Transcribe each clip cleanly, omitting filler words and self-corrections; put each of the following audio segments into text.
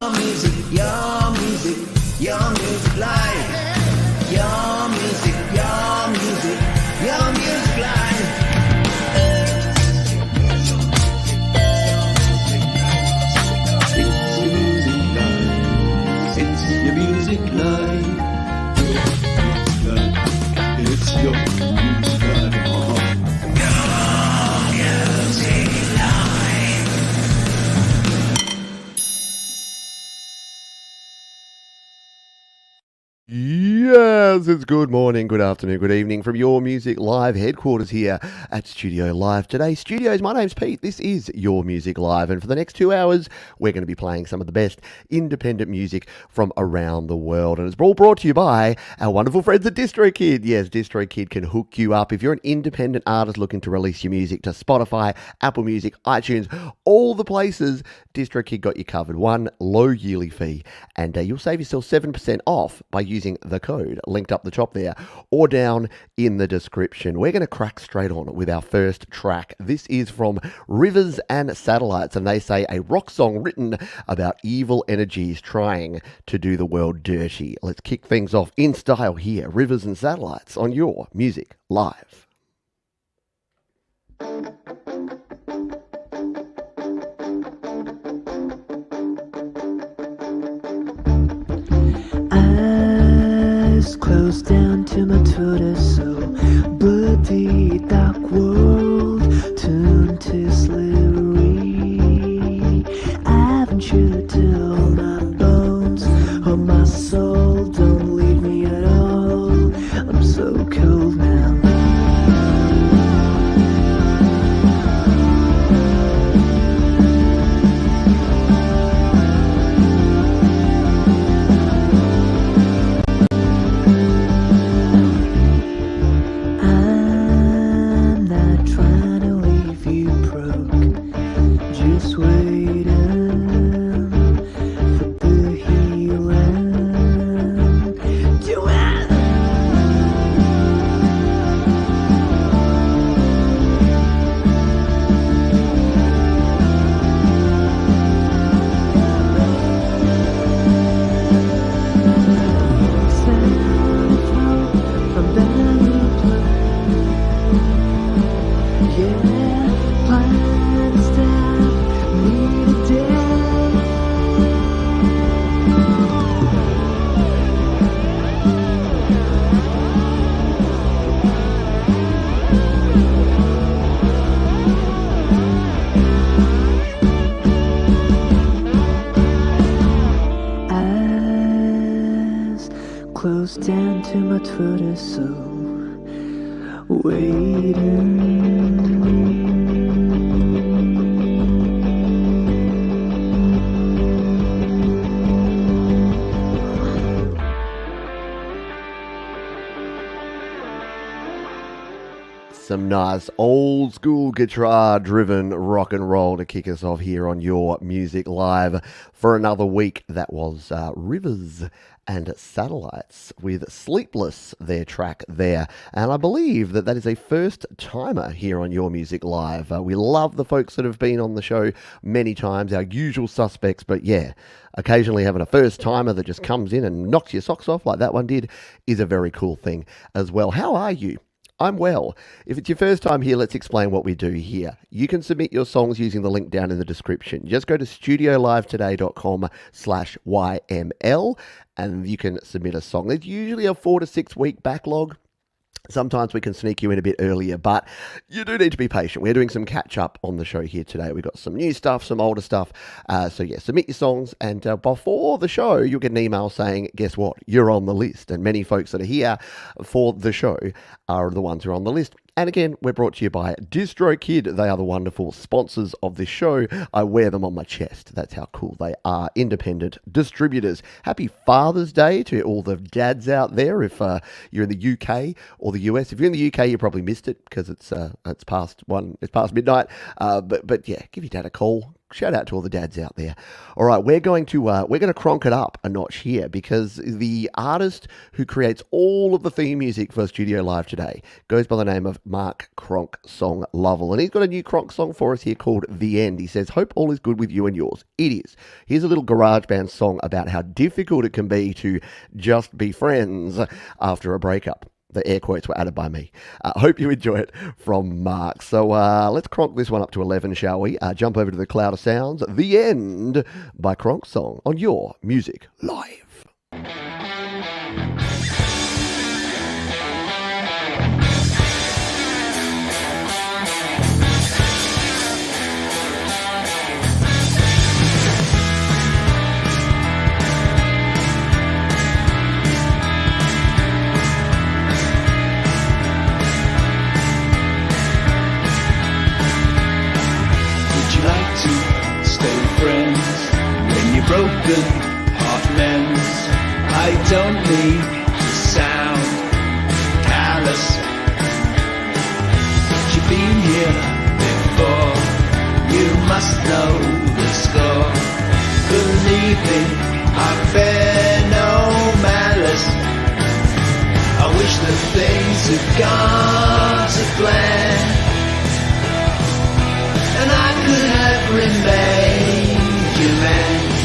your music live. Your music live. It's your music live. It's your music live. Yes, it's good morning, good afternoon, good evening from Your Music Live headquarters here at Studio Live. Today's studios, my name's Pete. This is Your Music Live, and for the next 2 hours, we're going to be playing some of the best independent music from around the world. And it's all brought to you by our wonderful friends at DistroKid. Yes, DistroKid can hook you up if you're an independent artist looking to release your music to Spotify, Apple Music, iTunes, all the places. DistroKid got you covered. One low yearly fee, and you'll save yourself 7% off by using the code linked up the top there or down in the description. We're going to crack straight on with our first track. This is from Rivers and Satellites, and they say a rock song written about evil energies trying to do the world dirty. Let's kick things off in style here. Rivers and Satellites on Your Music Live. Close down to my torso, but the dark world turned to slippery. I ventured till my bones, oh my soul, don't leave me at all. I'm so cold now. Close down to my torso, waiting. Some nice old school guitar driven rock and roll to kick us off here on Your Music Live for another week. That was Rivers and Satellites with Sleepless, their track there. And I believe that is a first timer here on Your Music Live. We love the folks that have been on the show many times, our usual suspects, but yeah, occasionally having a first timer that just comes in and knocks your socks off like that one did is a very cool thing as well. How are you? I'm well. If it's your first time here, let's explain what we do here. You can submit your songs using the link down in the description. Just go to studiolivetoday.com/YML and you can submit a song. There's usually a 4 to 6 week backlog. Sometimes we can sneak you in a bit earlier, but you do need to be patient. We're doing some catch up on the show here today. We've got some new stuff, some older stuff. So yeah, submit your songs, and before the show, you'll get an email saying, guess what? You're on the list. And many folks that are here for the show are the ones who are on the list. And again, we're brought to you by DistroKid. They are the wonderful sponsors of this show. I wear them on my chest. That's how cool they are. Independent distributors. Happy Father's Day to all the dads out there. If you're in the UK or the US, if you're in the UK, you probably missed it because it's past midnight. But yeah, give your dad a call. Shout out to all the dads out there. All right, we're going to cronk it up a notch here because the artist who creates all of the theme music for Studio Live today goes by the name of Mark Kronk Song Lovell, and he's got a new Kronk song for us here called The End. He says, "Hope all is good with you and yours." It is. Here's a little garage band song about how difficult it can be to just be friends after a breakup. The air quotes were added by me. Hope you enjoy it from Mark. So let's cronk this one up to 11, shall we? Jump over to the cloud of sounds. The End by Kronk Song on Your Music Live. Broken heart mends. I don't need to sound callous. But you've been here before. You must know the score. Believe me, I bear no malice. I wish that things had gone to plan, and I could have remained your man.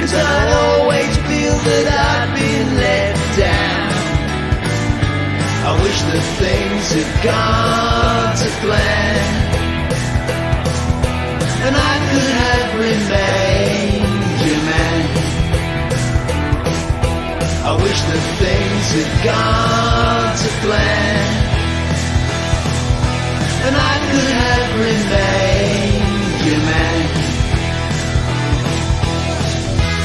Cause I always feel that I've been let down. I wish that things had gone to plan, and I could have remained your man. I wish that things had gone to plan, and I could have remained your man.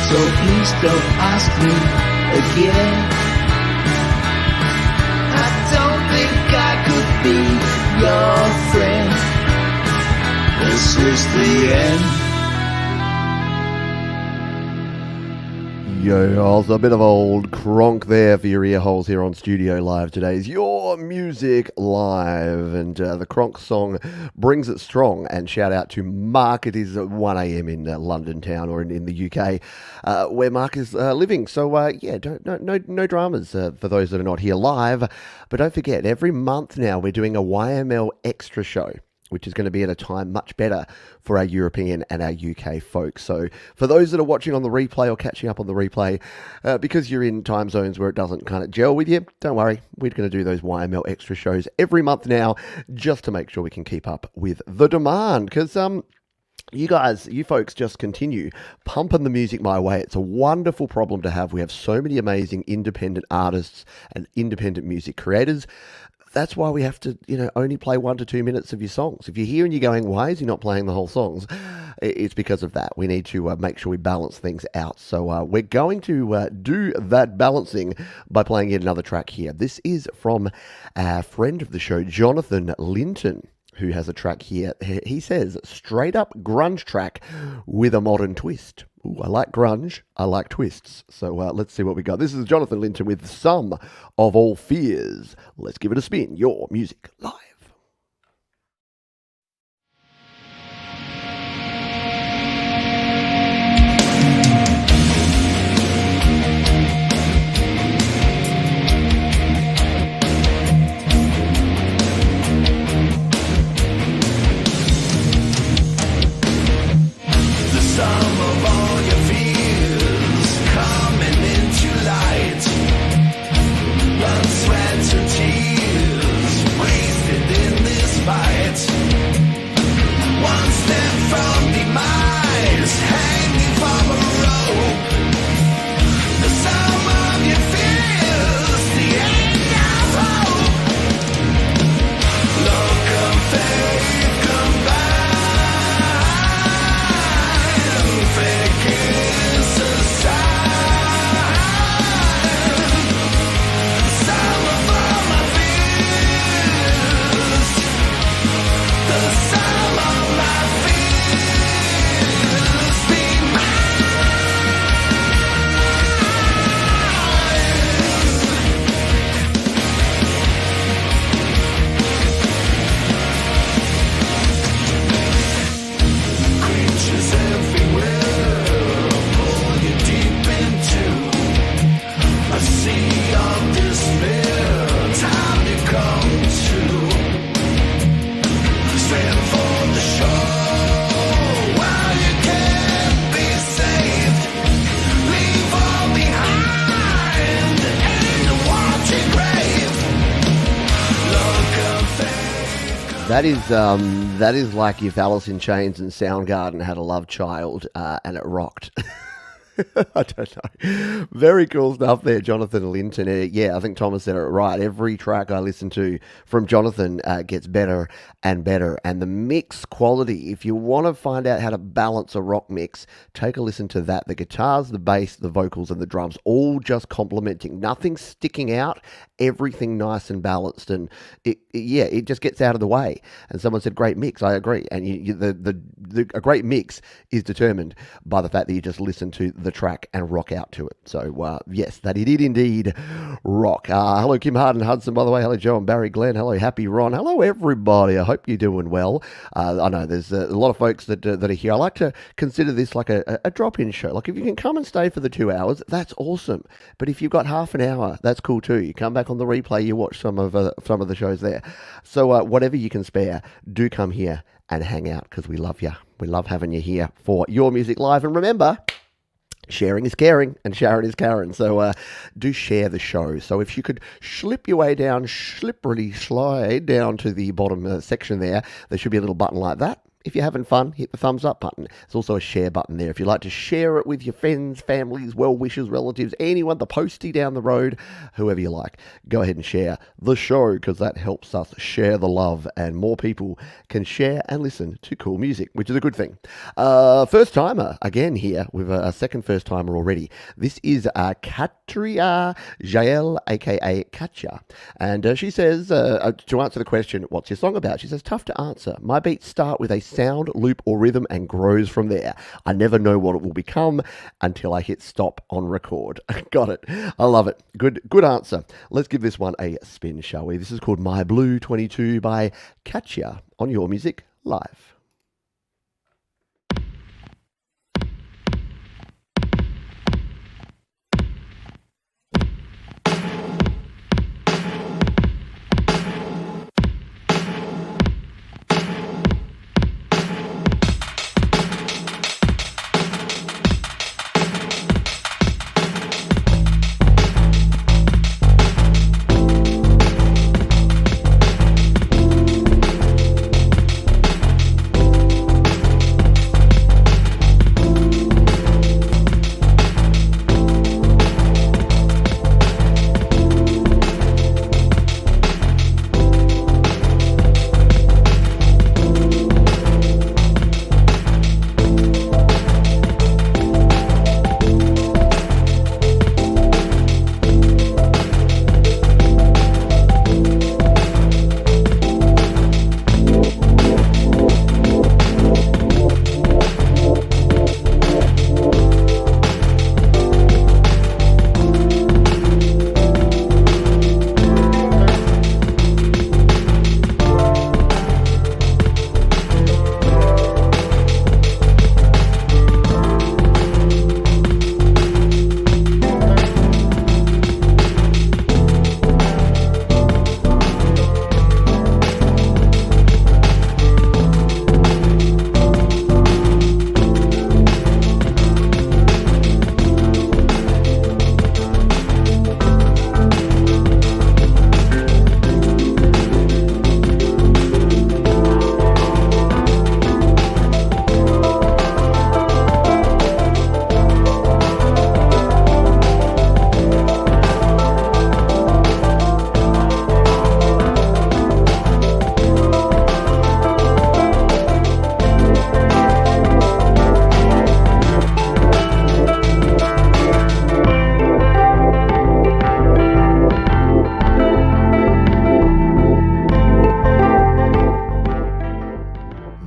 So please don't ask me again. I don't think I could be your friend. This is the end. Yo, a bit of old Kronk there for your ear holes here on Studio Live. Today's Your Music Live, and the Kronk song brings it strong. And shout out to Mark. It is 1 a.m. in London town, or in the UK, where Mark is living. So no dramas for those that are not here live. But don't forget, every month now we're doing a YML extra show, which is going to be at a time much better for our European and our UK folks. So for those that are watching on the replay or catching up on the replay, because you're in time zones where it doesn't kind of gel with you, don't worry. We're going to do those YML extra shows every month now, just to make sure we can keep up with the demand. Because you folks just continue pumping the music my way. It's a wonderful problem to have. We have so many amazing independent artists and independent music creators. That's why we have to, only play 1 to 2 minutes of your songs. If you're here and you're going, why is he not playing the whole songs? It's because of that. We need to make sure we balance things out. So we're going to do that balancing by playing yet another track here. This is from our friend of the show, Jonathan Lynton, who has a track here. He says, straight up grunge track with a modern twist. Ooh, I like grunge. I like twists. So let's see what we got. This is Jonathan Lynton with Some of All Fears. Let's give it a spin. Your Music Live. Sweat and tears wasted that is like if Alice in Chains and Soundgarden had a love child and it rocked. I don't know. Very cool stuff there, Jonathan Lynton. Yeah, I think Thomas said it right. Every track I listen to from Jonathan gets better and better. And the mix quality, if you want to find out how to balance a rock mix, take a listen to that. The guitars, the bass, the vocals, and the drums, all just complementing. Nothing sticking out. Everything nice and balanced. And it just gets out of the way. And someone said, great mix. I agree. And a great mix is determined by the fact that you just listen to the track and rock out to it. So yes, that it did indeed rock. Hello Kim Harden Hudson, by the way. Hello Joe and Barry Glenn. Hello Happy Ron. Hello everybody. I hope you're doing well. I know there's a lot of folks that are here. I like to consider this like a drop-in show. Like if you can come and stay for the 2 hours, that's awesome. But if you've got half an hour, that's cool too. You come back on the replay, you watch some of the shows there. So whatever you can spare, do come here and hang out because we love you. We love having you here for Your Music Live. And remember, sharing is caring and Sharon is Karen. So do share the show. So if you could slip your way down, slippery slide down to the bottom section there should be a little button like that. If you're having fun, hit the thumbs up button. There's also a share button there. If you'd like to share it with your friends, families, well-wishers, relatives, anyone, the postie down the road, whoever you like, go ahead and share the show because that helps us share the love and more people can share and listen to cool music, which is a good thing. First timer, again here with a second first timer already. This is Katya Jael, aka Katya. And she says, to answer the question, what's your song about? She says, tough to answer. My beats start with a sound, loop, or rhythm and grows from there. I never know what it will become until I hit stop on record. Got it. I love it. Good answer. Let's give this one a spin, shall we? This is called My Blue 22 by Katya on Your Music Live.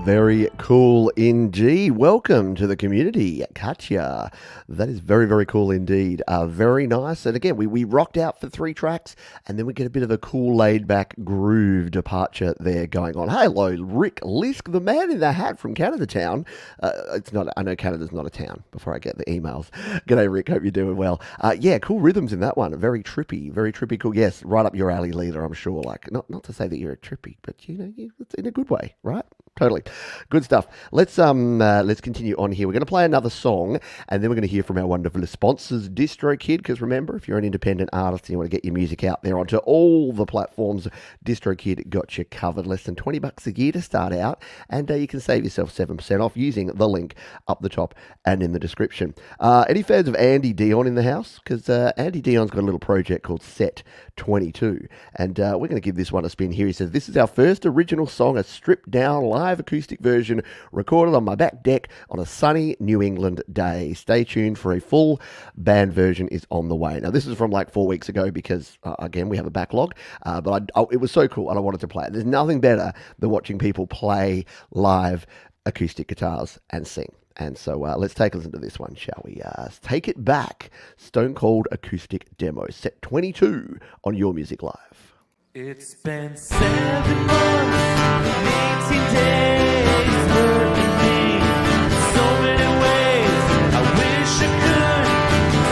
Very cool indeed. Welcome to the community, Katya. That is very, very cool indeed. Very nice. And again, we rocked out for 3 tracks, and then we get a bit of a cool, laid-back groove departure there going on. Hello, Rick Lisk, the man in the hat from Canada Town. It's not. I know Canada's not a town. Before I get the emails. G'day, Rick. Hope you're doing well. Yeah, cool rhythms in that one. Very trippy. Cool. Yes, right up your alley, leader. I'm sure. Like not to say that you're a trippy, but you know, it's in a good way, right? Totally. Good stuff. Let's continue on here. We're going to play another song, and then we're going to hear from our wonderful sponsors, DistroKid, because remember, if you're an independent artist and you want to get your music out there onto all the platforms, DistroKid got you covered. Less than $20 a year to start out, and you can save yourself 7% off using the link up the top and in the description. Any fans of Andy Dion in the house? Because Andy Dion's got a little project called Set 22, and we're going to give this one a spin here. He says, this is our first original song, a stripped down live acoustic version recorded on my back deck on a sunny New England day. Stay tuned for a full band version is on the way. Now, this is from like 4 weeks ago because, again, we have a backlog, but it was so cool and I wanted to play it. There's nothing better than watching people play live acoustic guitars and sing. And so let's take a listen to this one, shall we? Take It Back, Stone Cold Acoustic Demo, Set 22 on Your Music Live. It's been 7 months, 18 days, hurting me in so many ways. I wish I could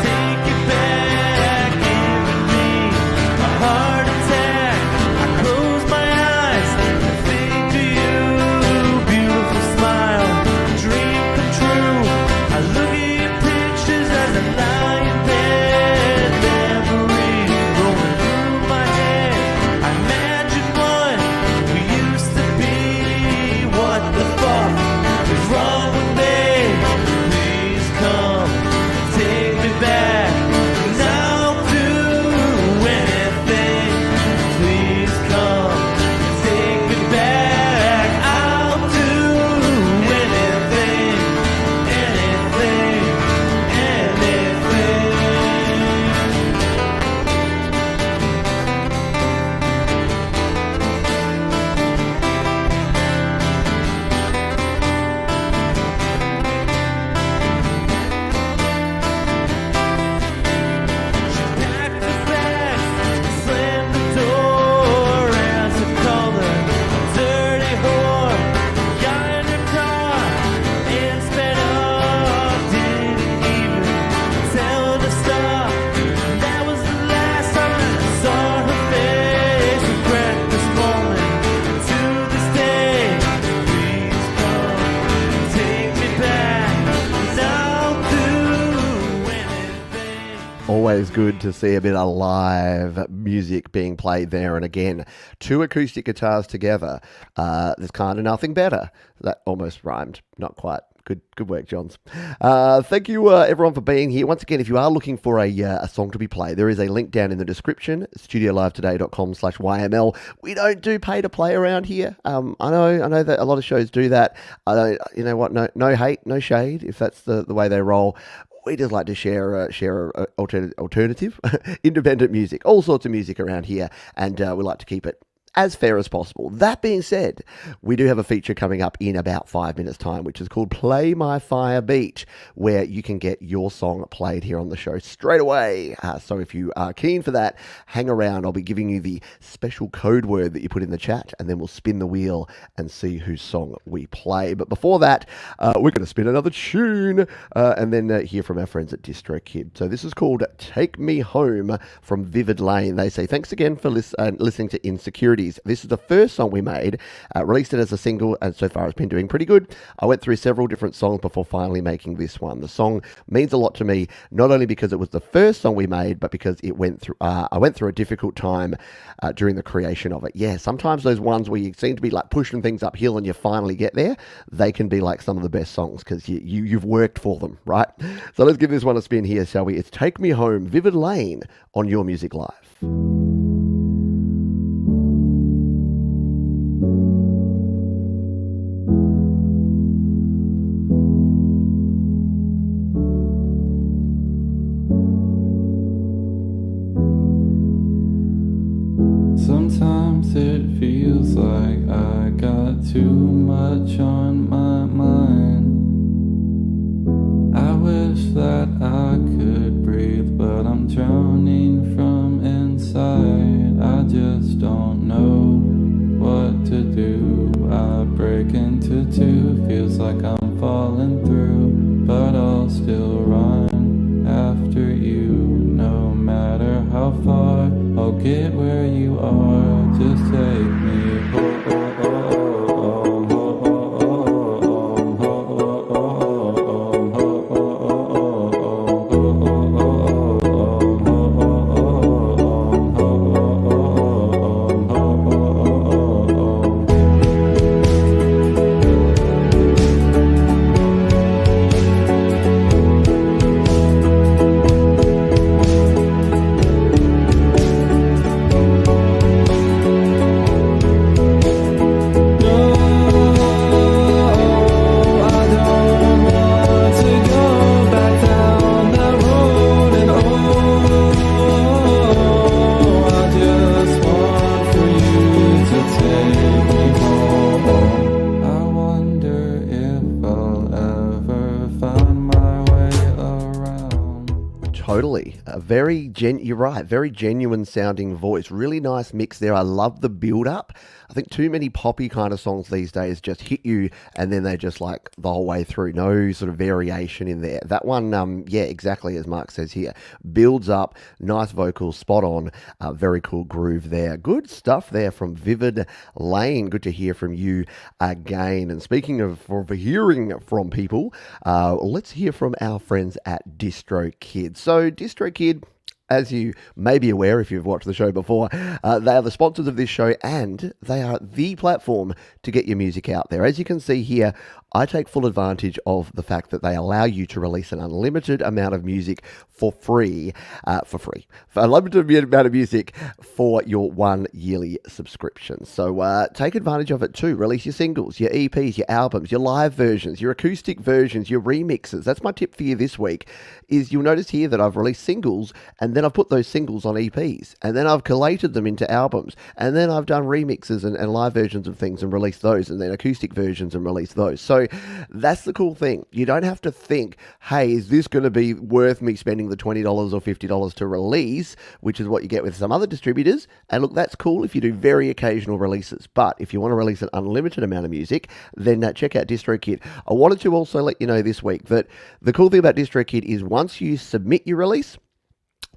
take it back, giving me a heart attack. I close my eyes and think of you, beautiful smile, dream come true. I look at your pictures as I lie in bed, memories rolling through my head. I imagine what we used to be. What the fuck is wrong with me? Please come take me back, 'cause I'll do anything. Please come take me back. I'll do anything, anything, anything. Packed her bags, slammed the door as I called her a dirty whore. Got in her car and sped up, didn't even tell her to stop. That was the last time I saw her face. Regret this moment to this day. Please come take me back, 'cause I'll do anything. Always good to see a bit of live music being played there. And again, two acoustic guitars together. There's kind of nothing better. That almost rhymed. Not quite. Good work, Johns. Thank you, everyone, for being here. Once again, if you are looking for a song to be played, there is a link down in the description, studiolivetoday.com/YML. We don't do pay to play around here. I know that a lot of shows do that. I don't, you know what? No hate, no shade, if that's the way they roll. We just like to share alternative, independent music, all sorts of music around here, and we like to keep it as fair as possible. That being said, we do have a feature coming up in about 5 minutes' time, which is called Play My Fire Beat, where you can get your song played here on the show straight away. So if you are keen for that, hang around. I'll be giving you the special code word that you put in the chat, and then we'll spin the wheel and see whose song we play. But before that, we're going to spin another tune and then hear from our friends at DistroKid. So this is called Take Me Home from Vivid Lane. They say, thanks again for listening to Insecurities. This is the first song we made, released it as a single, and so far it's been doing pretty good. I went through several different songs before finally making this one. The song means a lot to me, not only because it was the first song we made, but because it went through. I went through a difficult time during the creation of it. Yeah, sometimes those ones where you seem to be like pushing things uphill and you finally get there, they can be like some of the best songs because you've worked for them, right? So let's give this one a spin here, shall we? It's Take Me Home, Vivid Lane on Your Music Live. Sometimes it feels like I got too much on my mind. I wish that I could breathe, but I'm drowning from inside. I just don't know what to do. I break into two, feels like I'm falling through, but I'll still run after you. No matter how far, I'll get where you are. Just take me home. Totally. You're right, very genuine sounding voice. Really nice mix there. I love the build up. I think too many poppy kind of songs these days just hit you and then they just like the whole way through. No sort of variation in there. That one, yeah, exactly as Mark says here. Builds up, nice vocals, spot on. Very cool groove there. Good stuff there from Vivid Lane. Good to hear from you again. And speaking of hearing from people, let's hear from our friends at DistroKid. So DistroKid, as you may be aware if you've watched the show before, they are the sponsors of this show and they are the platform to get your music out there. As you can see here, I take full advantage of the fact that they allow you to release an unlimited amount of music for free, for unlimited amount of music for your 1 yearly subscription. So take advantage of it too. Release your singles, your EPs, your albums, your live versions, your acoustic versions, your remixes. That's my tip for you this week, is you'll notice here that I've released singles and then I've put those singles on EPs and then I've collated them into albums and then I've done remixes and live versions of things and released those and then acoustic versions and released those. So that's the cool thing. You don't have to think, hey, is this going to be worth me spending the $20 or $50 to release, which is what you get with some other distributors. And look, that's cool if you do very occasional releases. But if you want to release an unlimited amount of music, then check out DistroKid. I wanted to also let you know this week that the cool thing about DistroKid is once you submit your release,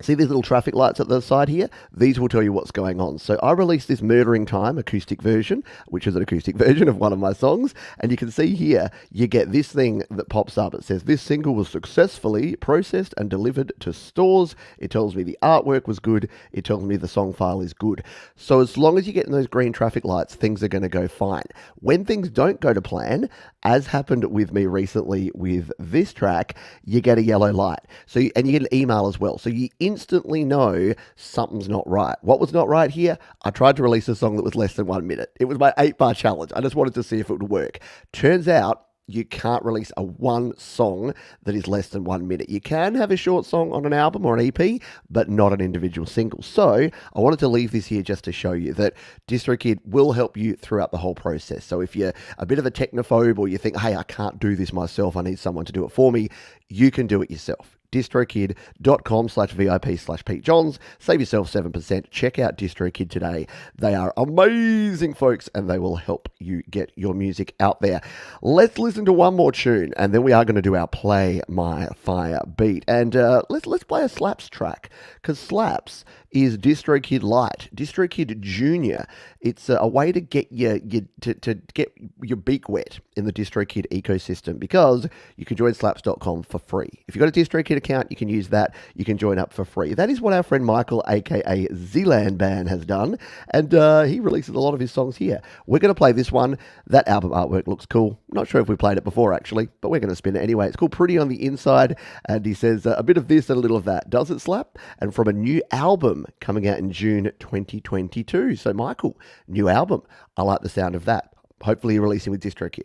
see these little traffic lights at the side here? These will tell you what's going on. So I released this Murdering Time acoustic version, which is an acoustic version of one of my songs. And you can see here, you get this thing that pops up. It says, this single was successfully processed and delivered to stores. It tells me the artwork was good. It tells me the song file is good. So as long as you get in those green traffic lights, things are going to go fine. When things don't go to plan, as happened with me recently with this track, you get a yellow light. And you get an email as well. So you instantly know something's not right. What was not right here? I tried to release a song that was less than 1 minute. It was my 8-bar challenge. I just wanted to see if it would work. Turns out you can't release one song that is less than 1 minute. You can have a short song on an album or an EP, but not an individual single. So I wanted to leave this here just to show you that DistroKid will help you throughout the whole process. So if you're a bit of a technophobe or you think, hey, I can't do this myself, I need someone to do it for me, you can do it yourself. distrokid.com/VIP/Pete Johns. Save yourself 7%. Check out DistroKid today. They are amazing folks and they will help you get your music out there. Let's listen to one more tune and then we are going to do our Play My Fire beat. And let's play a Slaps track, because Slaps is DistroKid Lite, DistroKid Junior. It's a way to get to get your beak wet in the DistroKid ecosystem, because you can join slaps.com for free. If you've got a DistroKid account, you can use that. You can join up for free. That is what our friend Michael, aka Zealand Band, has done, and he releases a lot of his songs here. We're going to play this one. That album artwork looks cool. Not sure if we played it before actually, but we're going to spin it anyway. It's called Pretty on the Inside, and he says a bit of this and a little of that. Does it slap? And from a new album coming out in June 2022. So Michael, new album. I like the sound of that. Hopefully you're releasing with DistroKid.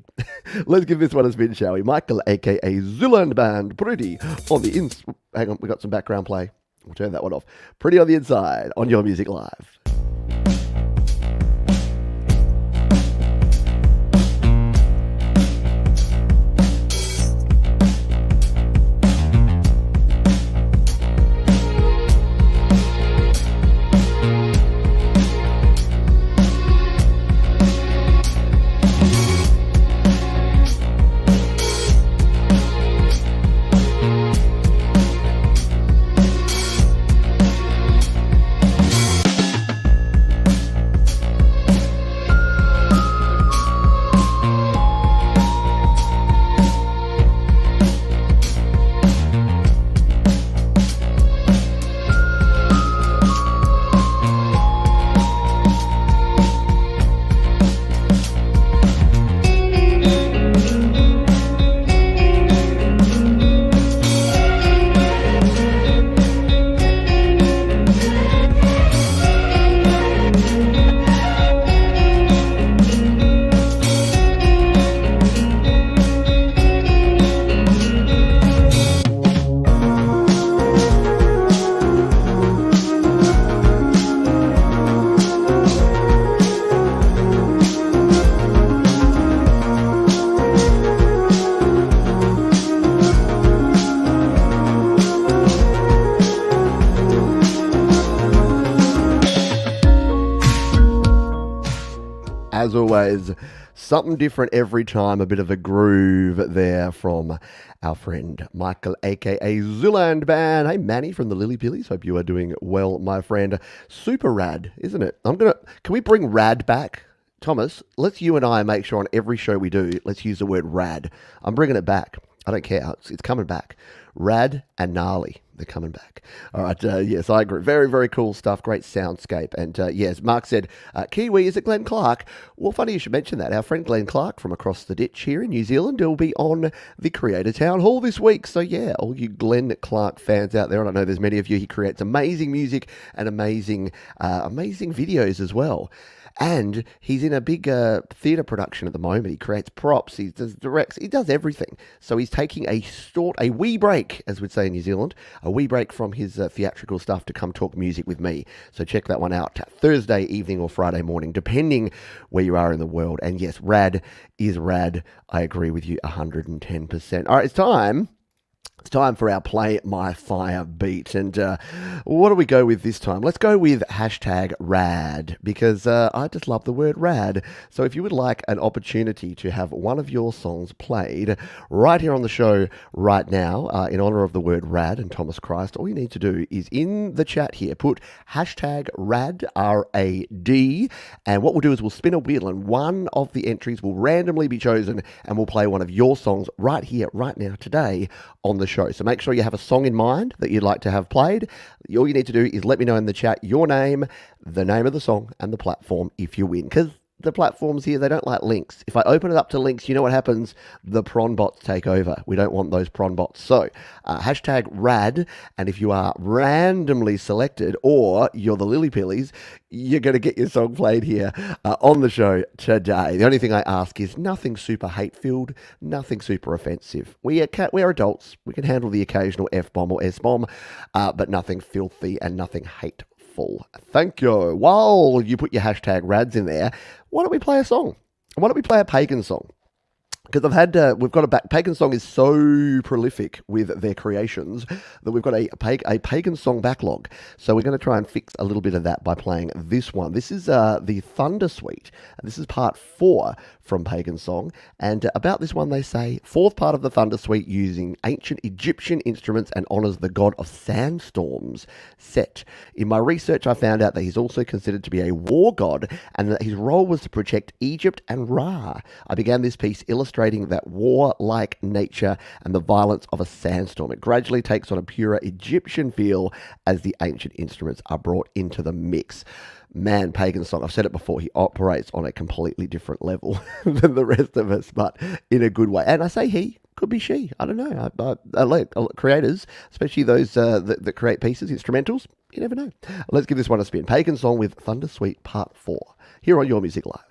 Let's give this one a spin, shall we? Michael, aka Zealand Band, Pretty on the Inside. Hang on, we got some background play. We'll turn that one off. Pretty on the Inside on Your Music Live. as always, something different every time, a bit of a groove there from our friend Michael, aka Zooland Band. Hey, Manny from the Lily Pillies. Hope you are doing well, my friend. Super rad, isn't it? Can we bring rad back? Thomas, let's you and I make sure on every show we do, let's use the word rad. I'm bringing it back. I don't care. It's coming back. Rad and gnarly. They're coming back. All right. Yes, I agree. Very, very cool stuff. Great soundscape. And yes, Mark said, Kiwi, is it Glenn Clark? Well, funny you should mention that. Our friend Glenn Clark from across the ditch here in New Zealand will be on the Creator Town Hall this week. So yeah, all you Glenn Clark fans out there, and I know there's many of you, he creates amazing music and amazing videos as well. And he's in a big theatre production at the moment. He creates props, he directs, he does everything. So he's taking a wee break, as we'd say in New Zealand, a wee break from his theatrical stuff to come talk music with me. So check that one out Thursday evening or Friday morning, depending where you are in the world. And yes, rad is rad. I agree with you 110%. All right, it's time. It's time for our Play My Fire beat. And what do we go with this time? Let's go with hashtag rad, because I just love the word rad. So if you would like an opportunity to have one of your songs played right here on the show right now, in honor of the word rad and Thomas Christ, all you need to do is in the chat here, put hashtag rad, R-A-D, and what we'll do is we'll spin a wheel and one of the entries will randomly be chosen and we'll play one of your songs right here, right now, today on the show. So make sure you have a song in mind that you'd like to have played. All you need to do is let me know in the chat your name, the name of the song, and the platform if you win. Because the platforms here, they don't like links. If I open it up to links, you know what happens? The prawn bots take over. We don't want those prawn bots. So hashtag rad, and if you are randomly selected or you're the Lily Pillies, you're going to get your song played here on the show today. The only thing I ask is nothing super hate-filled, nothing super offensive. We're adults. We can handle the occasional F-bomb or S-bomb, but nothing filthy and nothing hateful. Thank you. While you put your hashtag rads in there, why don't we play a song? Why don't we play a Pagan song? Because we've got Pagan Song is so prolific with their creations that we've got a Pagan Song backlog. So we're going to try and fix a little bit of that by playing this one. This is the Thunder Suite. This is part 4 from Pagan Song. And about this one they say, 4th part of the Thunder Suite using ancient Egyptian instruments and honours the god of sandstorms set. In my research I found out that he's also considered to be a war god and that his role was to protect Egypt and Ra. I began this piece illustrating that war-like nature and the violence of a sandstorm. It gradually takes on a purer Egyptian feel as the ancient instruments are brought into the mix. Man, Pagan Song, I've said it before, he operates on a completely different level than the rest of us, but in a good way. And I say he, could be she, I don't know. I like creators, especially those that create pieces, instrumentals, you never know. Let's give this one a spin. Pagan Song with Thunder Suite Part 4, here on Your Music Live.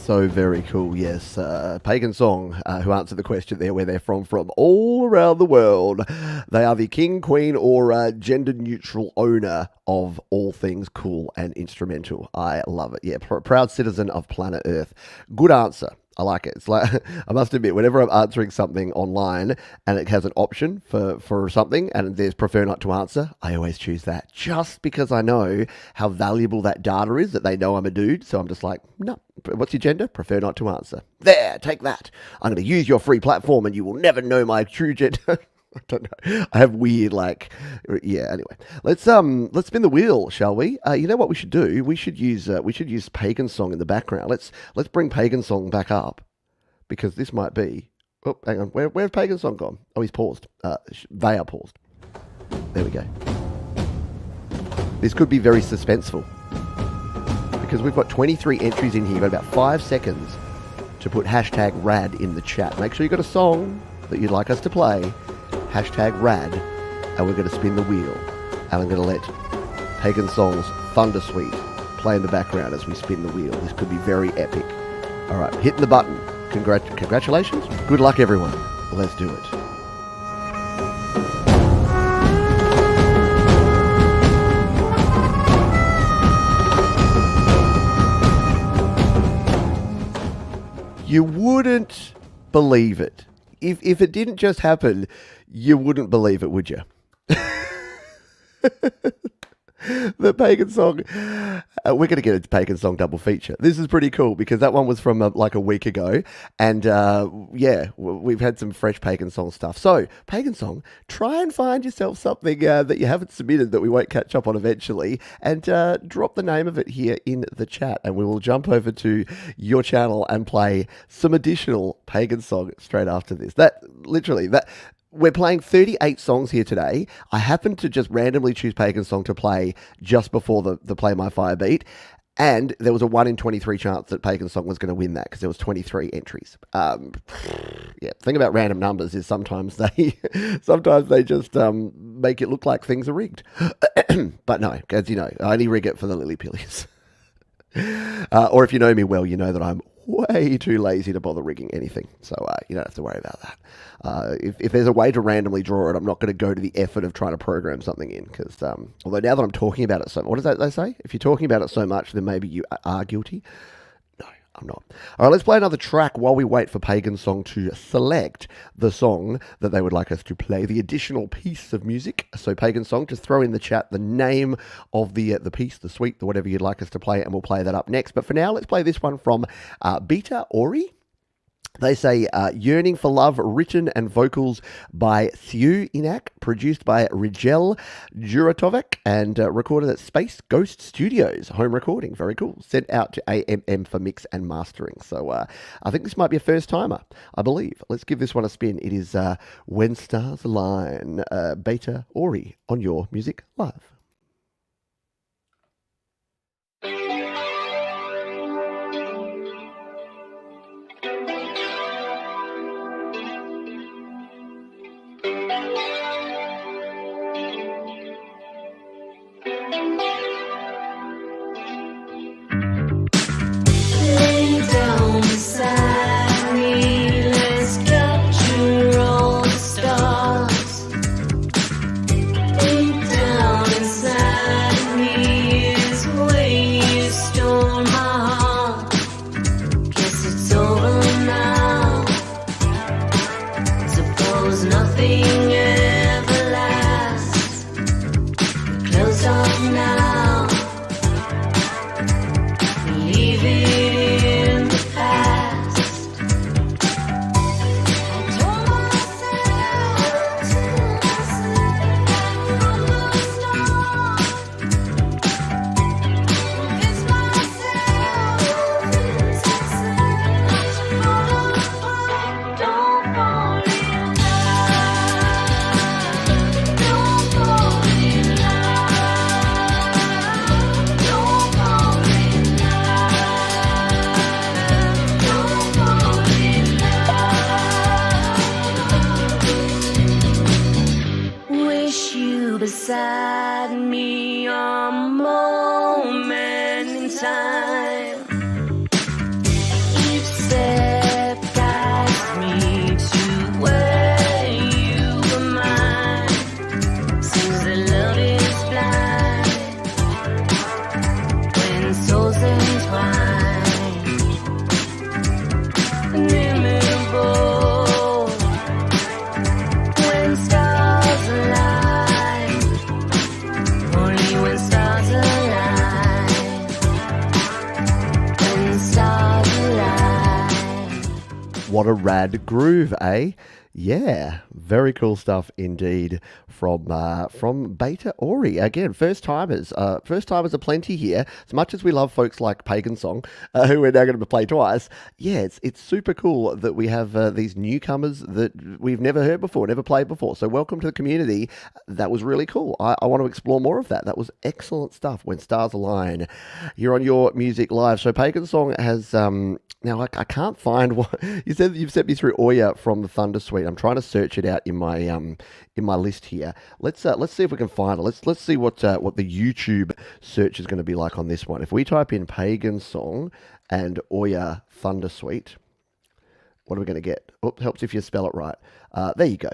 So very cool, yes. Pagan Song, who answered the question there, where they're from all around the world. They are the king, queen, or gender-neutral owner of all things cool and instrumental. I love it. Yeah, proud citizen of planet Earth. Good answer. I like it. It's like, I must admit, whenever I'm answering something online and it has an option for something and there's prefer not to answer, I always choose that just because I know how valuable that data is, that they know I'm a dude. So I'm just like, no, what's your gender? Prefer not to answer. There, take that. I'm going to use your free platform and you will never know my true gender. I don't know. I have weird, yeah. Anyway, let's spin the wheel, shall we? You know what we should do? We should use Pagan Song in the background. Let's bring Pagan Song back up because this might be. Oh, hang on. Where's Pagan Song gone? Oh, he's paused. They are paused. There we go. This could be very suspenseful because we've got 23 entries in here. You've got about 5 seconds to put #rad in the chat. Make sure you've got a song that you'd like us to play. #rad, and we're going to spin the wheel, and I'm going to let Pagan Song's Thunder Suite play in the background as we spin the wheel. This could be very epic. All right, hitting the button. Congratulations. Good luck, everyone. Let's do it. You wouldn't believe it. If it didn't just happen, you wouldn't believe it, would you? The Pagan Song. We're going to get a Pagan Song double feature. This is pretty cool because that one was from like a week ago. And yeah, we've had some fresh Pagan Song stuff. So, Pagan Song, try and find yourself something that you haven't submitted that we won't catch up on eventually. And drop the name of it here in the chat. And we will jump over to your channel and play some additional Pagan Song straight after this. We're playing 38 songs here today. I happened to just randomly choose Pagan Song to play just before the Play My Fire beat. And there was a 1 in 23 chance that Pagan Song was going to win that because there was 23 entries. Yeah, thing about random numbers is sometimes they just make it look like things are rigged. But no, as you know, I only rig it for the lily-pillies. Or if you know me well, you know that I'm way too lazy to bother rigging anything. So you don't have to worry about that. If there's a way to randomly draw it, I'm not going to go to the effort of trying to program something in because, although now that I'm talking about it so much, what does that they say? If you're talking about it so much, then maybe you are guilty. No, I'm not. All right, let's play another track while we wait for Pagan Song to select the song that they would like us to play, the additional piece of music. So Pagan Song, just throw in the chat the name of the piece, the suite, the whatever you'd like us to play, and we'll play that up next. But for now, let's play this one from Beta Ori. They say, Yearning for Love, written and vocals by Siu Inak, produced by Rigel Juratovic, and recorded at Space Ghost Studios. Home recording, very cool. Sent out to AMM for mix and mastering. So I think this might be a first-timer, I believe. Let's give this one a spin. It is When Stars Align, Beta Ori on Your Music Live. What a rad groove, eh? Yeah, very cool stuff indeed from Beta Ori. Again, first timers are plenty here. As much as we love folks like Pagan Song, who we're now going to play twice, yeah, it's super cool that we have these newcomers that we've never heard before, never played before. So welcome to the community. That was really cool. I want to explore more of that. That was excellent stuff. When Stars Align, you're on Your Music Live. So Pagan Song has now I can't find what you said. You've sent me through Oya from the Thunder Suite. I'm trying to search it out in my list here. Let's see if we can find it. Let's see what the YouTube search is going to be like on this one. If we type in Pagan Song and Oya Thunder Suite, what are we going to get? Oh, helps if you spell it right. There you go.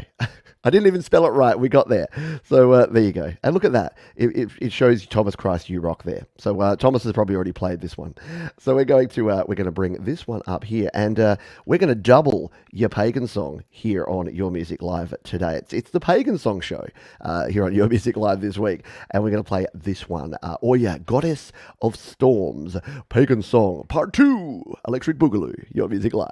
I didn't even spell it right. We got there. So there you go. And look at that. It shows Thomas Christ You Rock there. So Thomas has probably already played this one. So we're going to bring this one up here, and we're going to double your Pagan Song here on Your Music Live today. It's the Pagan Song show here on Your Music Live this week, and we're going to play this one. Oya, Goddess of Storms, Pagan Song Part 2, Electric Boogaloo, Your Music Live.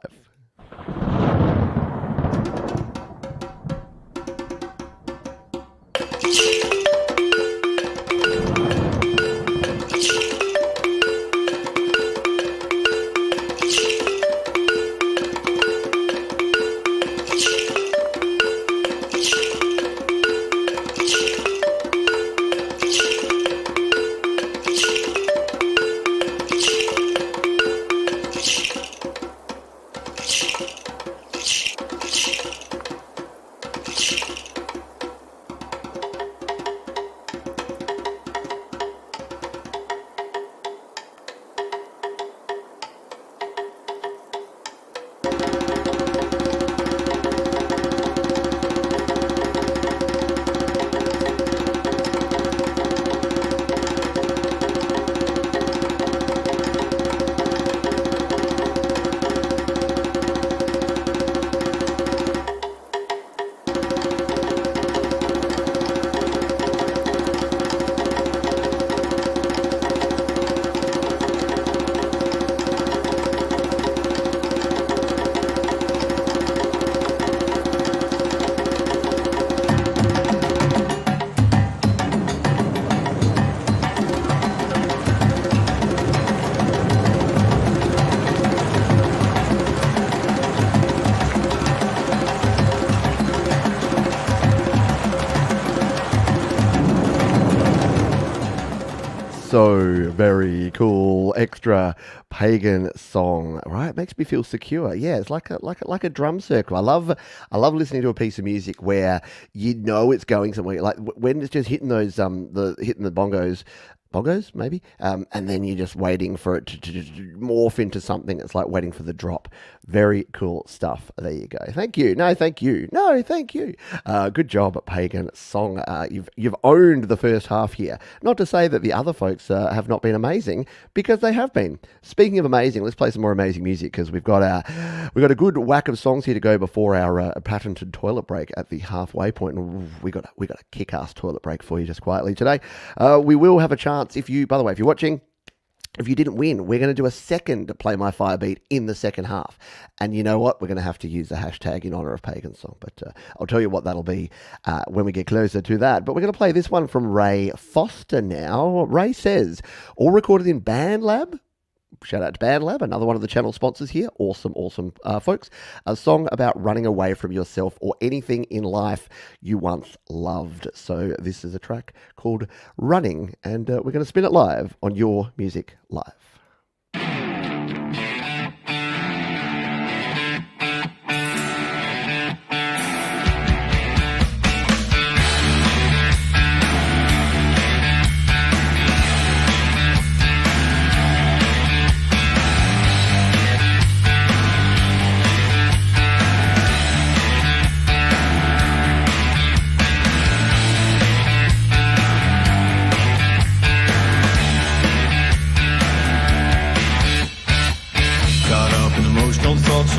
So very cool, extra Pagan Song, right? Makes me feel secure. Yeah, it's like a drum circle. I love listening to a piece of music where you know it's going somewhere. Like when it's just hitting those hitting the bongos maybe, and then you're just waiting for it to morph into something. It's like waiting for the drop. Very cool stuff. There you go. Thank you. No, thank you. No, thank you. Good job, Pagan Song. You've owned the first half here. Not to say that the other folks have not been amazing, because they have been. Speaking of amazing, let's play some more amazing music, because we've got a good whack of songs here to go before our patented toilet break at the halfway point. And we got a kick-ass toilet break for you just quietly today. We will have a chance. If you're watching, if you didn't win, we're going to do a second Play My Fire beat in the second half. And you know what? We're going to have to use the hashtag in honor of Pagan Song. But I'll tell you what that'll be when we get closer to that. But we're going to play this one from Ray Foster now. Ray says, all recorded in BandLab. Shout out to BandLab, another one of the channel sponsors here. Awesome folks. A song about running away from yourself or anything in life you once loved. So this is a track called Running, and we're going to spin it live on Your Music Live.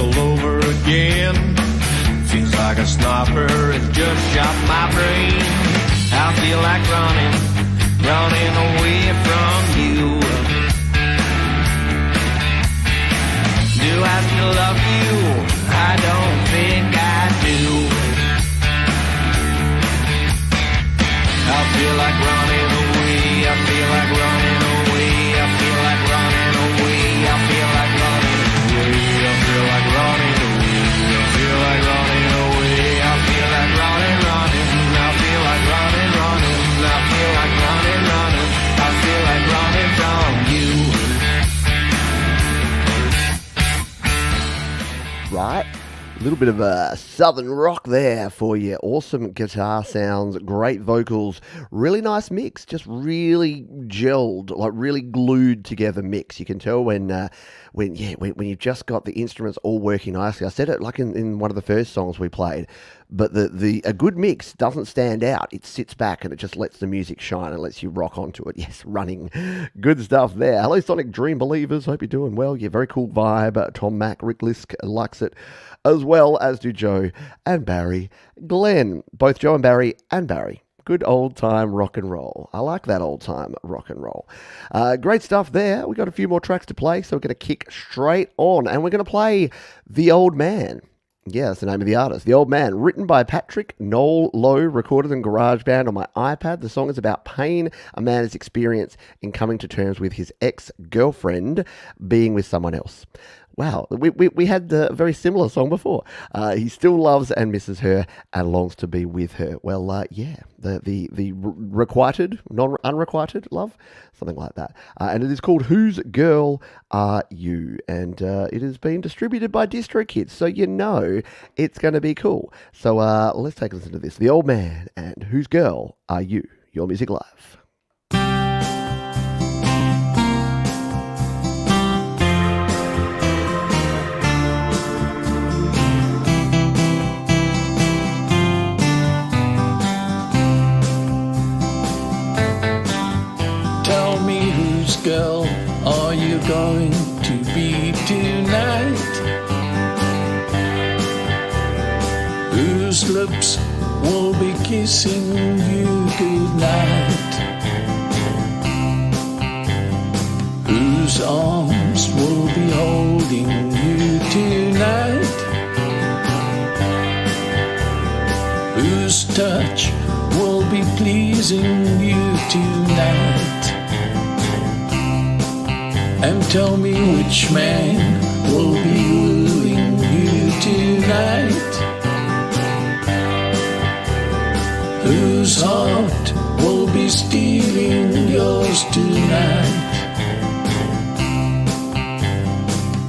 All over again. Seems like a sniper has just shot my brain. I feel like running away from you. Do I still love you? I A little bit of a southern rock there for you. Awesome guitar sounds, great vocals, really nice mix, just really gelled, like really glued together mix. You can tell when you've just got the instruments all working nicely. I said it like in one of the first songs we played, but a good mix doesn't stand out. It sits back and it just lets the music shine and lets you rock onto it. Yes, running. Good stuff there. Hello, Sonic Dream Believers. Hope you're doing well. Yeah, very cool vibe. Tom Mack, Rick Lisk likes it, as well as do Joe and Barry Glenn. Both Joe and Barry. Good old time rock and roll. I like that old time rock and roll. Great stuff there. We got a few more tracks to play, so we're going to kick straight on. And we're going to play The Old Man. Yeah, that's the name of the artist. The Old Man, written by Patrick Noel Lowe, recorded in GarageBand on my iPad. The song is about pain a man has experienced in coming to terms with his ex-girlfriend being with someone else. Wow, we had a very similar song before. He still loves and misses her and longs to be with her. Well, yeah, the requited, unrequited love, something like that. And it is called Whose Girl Are You? And it has been distributed by DistroKid, so you know it's going to be cool. So let's take a listen to this. The Old Man and Whose Girl Are You? Your Music Live. Girl, are you going to be tonight? Whose lips will be kissing you goodnight? Whose arms will be holding you tonight? Whose touch will be pleasing you tonight? And tell me which man will be wooing you tonight? Whose heart will be stealing yours tonight?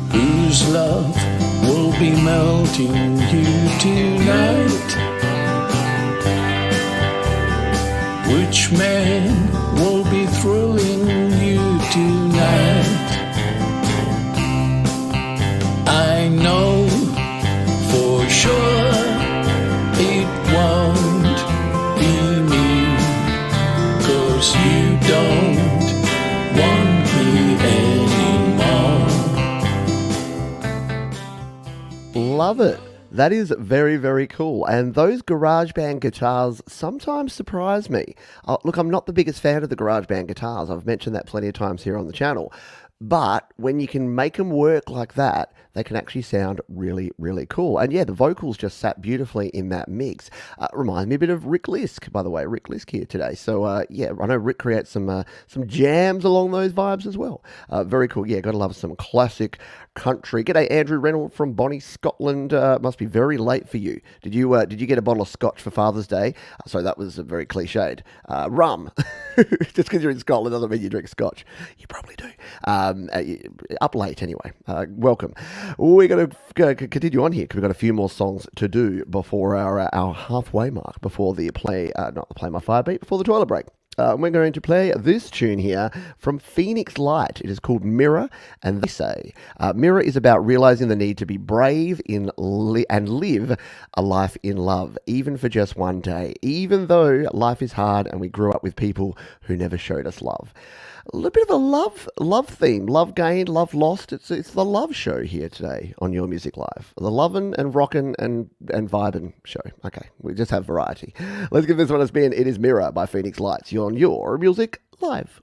Whose love will be melting you tonight? Which man will be thrilling you tonight? I know for sure it won't be me, 'cause you don't want me anymore. Love it. That is very, very cool. And those GarageBand guitars sometimes surprise me. Look, I'm not the biggest fan of the GarageBand guitars. I've mentioned that plenty of times here on the channel. But when you can make them work like that, they can actually sound really, really cool. And yeah, the vocals just sat beautifully in that mix. Reminds me a bit of Rick Lisk, by the way. Rick Lisk here today. So yeah, I know Rick creates some jams along those vibes as well. Very cool. Yeah, gotta love some classic country. G'day, Andrew Reynolds from Bonnie, Scotland. Must be very late for you. Did you get a bottle of scotch for Father's Day? Sorry, that was very cliched. Rum. Just because you're in Scotland doesn't mean you drink scotch. You probably do. Up late anyway. Welcome. We're going to continue on here because we've got a few more songs to do before our halfway mark, before the not the Play My Fire beat, before the toilet break. We're going to play this tune here from Phoenix Light. It is called Mirror, and they say, Mirror is about realizing the need to be brave and live a life in love, even for just one day, even though life is hard and we grew up with people who never showed us love. A little bit of a love theme, love gained, love lost. It's the love show here today on Your Music Live. The lovin' and rockin' and vibin' show. Okay, we just have variety. Let's give this one a spin. It is Mirror by Phoenix Lights. You're on Your Music Live.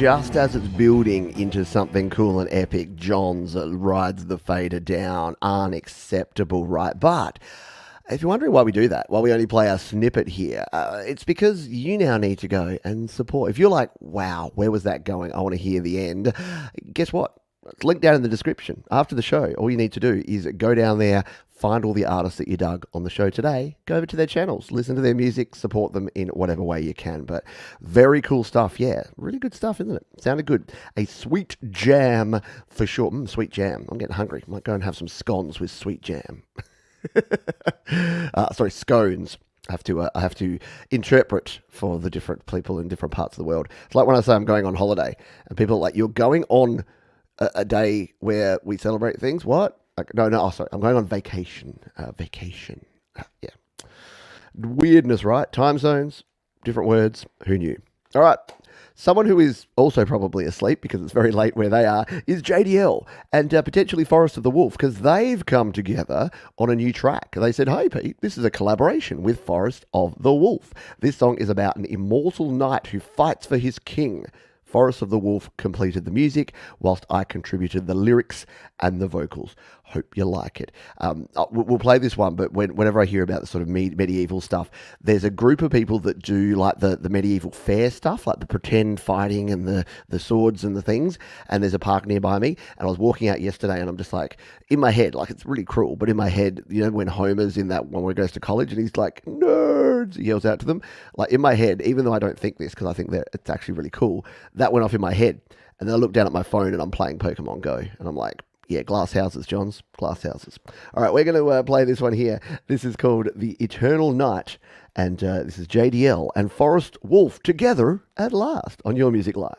just as it's building into something cool and epic, John's rides the fader down. Unacceptable, right? But if you're wondering why we do that, why we only play a snippet here, it's because you now need to go and support. If you're like, wow, where was that going? I want to hear the end. Guess what? It's linked down in the description. After the show, all you need to do is go down there, find all the artists that you dug on the show today, go over to their channels, listen to their music, support them in whatever way you can. But very cool stuff, yeah. Really good stuff, isn't it? Sounded good. A sweet jam for sure. Sweet jam. I'm getting hungry. Might go and have some scones with sweet jam. Sorry, scones. I have to interpret for the different people in different parts of the world. It's like when I say I'm going on holiday, and people are like, "You're going on a day where we celebrate things." What? Like, no. Oh, sorry. I'm going on vacation. Vacation. Yeah. Weirdness, right? Time zones, different words. Who knew? All right. Someone who is also probably asleep because it's very late where they are is JDL and potentially Forest of the Wolf, because they've come together on a new track. They said, "Hey Pete, this is a collaboration with Forest of the Wolf. This song is about an immortal knight who fights for his king. Forest of the Wolf completed the music, whilst I contributed the lyrics and the vocals. Hope you like it." We'll play this one, but whenever I hear about the sort of medieval stuff, there's a group of people that do like the medieval fair stuff, like the pretend fighting and the swords and the things, and there's a park nearby me, and I was walking out yesterday, and I'm just like, in my head, like it's really cruel, but in my head, you know, when Homer's in that one where he goes to college, and he's like, "Nerds," he yells out to them, like in my head, even though I don't think this, because I think that it's actually really cool, that went off in my head, and then I look down at my phone, and I'm playing Pokemon Go, and I'm like, yeah, glass houses, Johns, glass houses. All right, we're going to play this one here. This is called The Eternal Night, and this is JDL and Forest Wolf together at last on Your Music Live.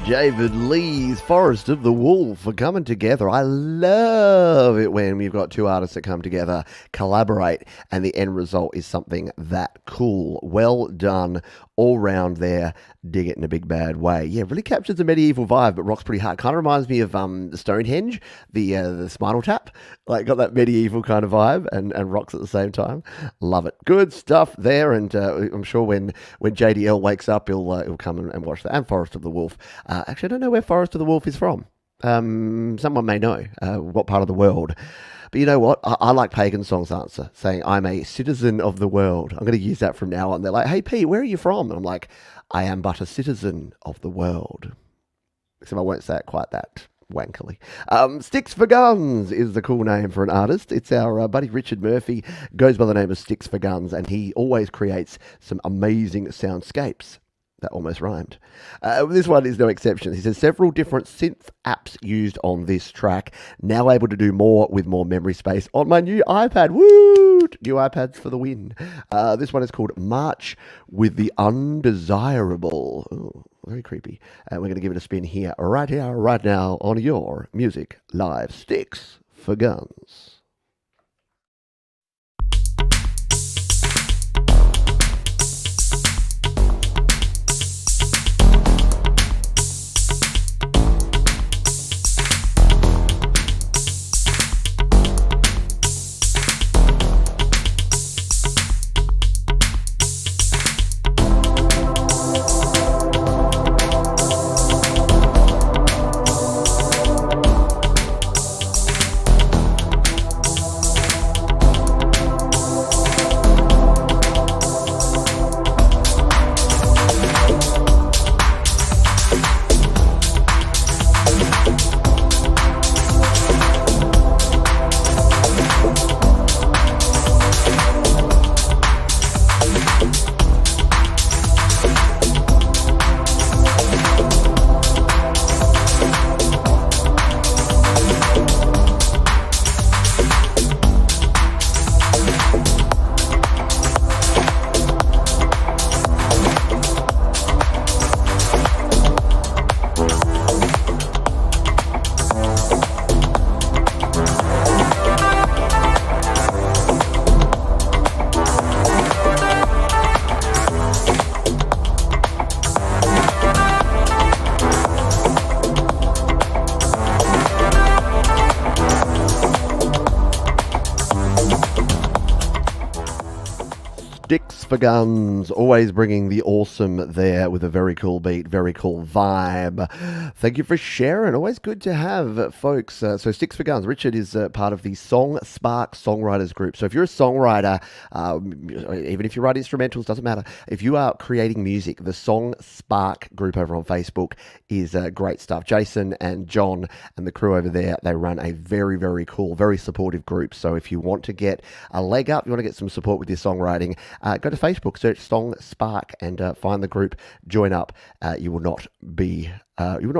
David Lee's Forest of the Wolf are coming together. I love it when we've got two artists that come together, collaborate, and the end result is something that cool. Well done all round there. Dig it in a big bad way. Yeah, really captures the medieval vibe, but rocks pretty hard. Kind of reminds me of Stonehenge, the Spinal Tap. Like, got that medieval kind of vibe and rocks at the same time. Love it. Good stuff there, and I'm sure when JDL wakes up, he'll come and watch that. And Forest of the Wolf. Actually, I don't know where Forest of the Wolf is from. Someone may know what part of the world. But you know what? I like Pagan Song's answer, saying, "I'm a citizen of the world." I'm going to use that from now on. They're like, "Hey, Pete, where are you from?" And I'm like, "I am but a citizen of the world." Except I won't say it quite that wankily. Sticks for Guns is the cool name for an artist. It's our buddy Richard Murphy, goes by the name of Sticks for Guns, and he always creates some amazing soundscapes. That almost rhymed. This one is no exception. He says, several different synth apps used on this track. Now able to do more with more memory space on my new iPad. Woo! New iPads for the win. This one is called March with the Undesirable. Ooh, very creepy. And we're going to give it a spin here, right now on your Music Live. Sticks for Guns. Sticks for Guns, always bringing the awesome there with a very cool beat, very cool vibe. Thank you for sharing. Always good to have folks. So Sticks for Guns, Richard is part of the Song Spark Songwriters group. So if you're a songwriter, even if you write instrumentals, doesn't matter. If you are creating music, the Song Spark group over on Facebook is great stuff. Jason and John and the crew over there, they run a very, very cool, very supportive group. So if you want to get a leg up, you want to get some support with your songwriting, go to Facebook, search Song Spark, and find the group. Join up. You will not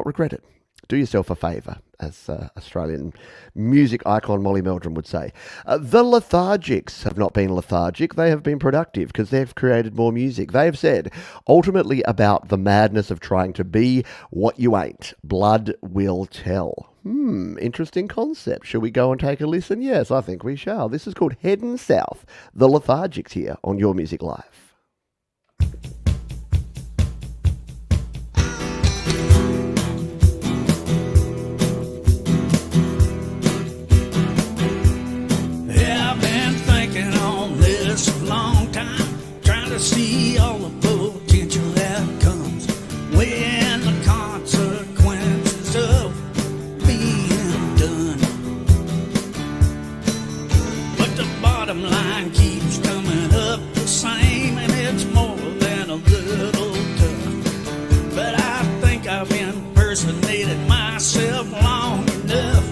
regret it. Do yourself a favour, as Australian music icon Molly Meldrum would say. The Lethargics have not been lethargic. They have been productive because they've created more music. They have said, ultimately about the madness of trying to be what you ain't. Blood will tell. Interesting concept. Shall we go and take a listen? Yes, I think we shall. This is called Headin' South. The Lethargics here on Your Music Live. See all the potential that comes when the consequences of being done. But the bottom line keeps coming up the same, and it's more than a little tough. But I think I've impersonated myself long enough.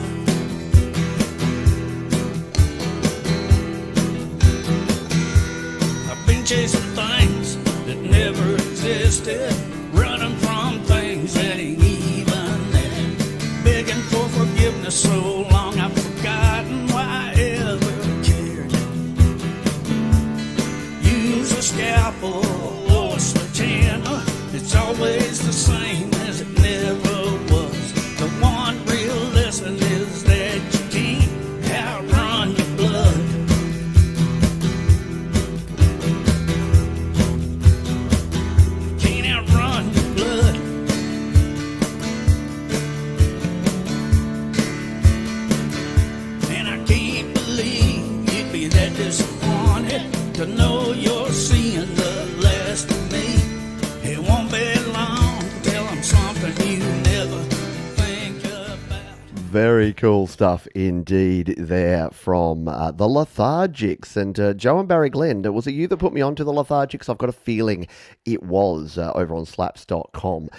I've been chasing things that never existed, running from things that ain't even there, begging for forgiveness so long I've forgotten why I ever cared. Use a scalpel or a sledgehammer, it's always the same as it never was. The one real lesson is that you can't outrun your blood. To know you're seeing the last of me. It won't be long till I'm Very cool stuff indeed there from the Lethargics. And Joe and Barry Glenn, was it you that put me onto the Lethargics? I've got a feeling it was over on slaps.com.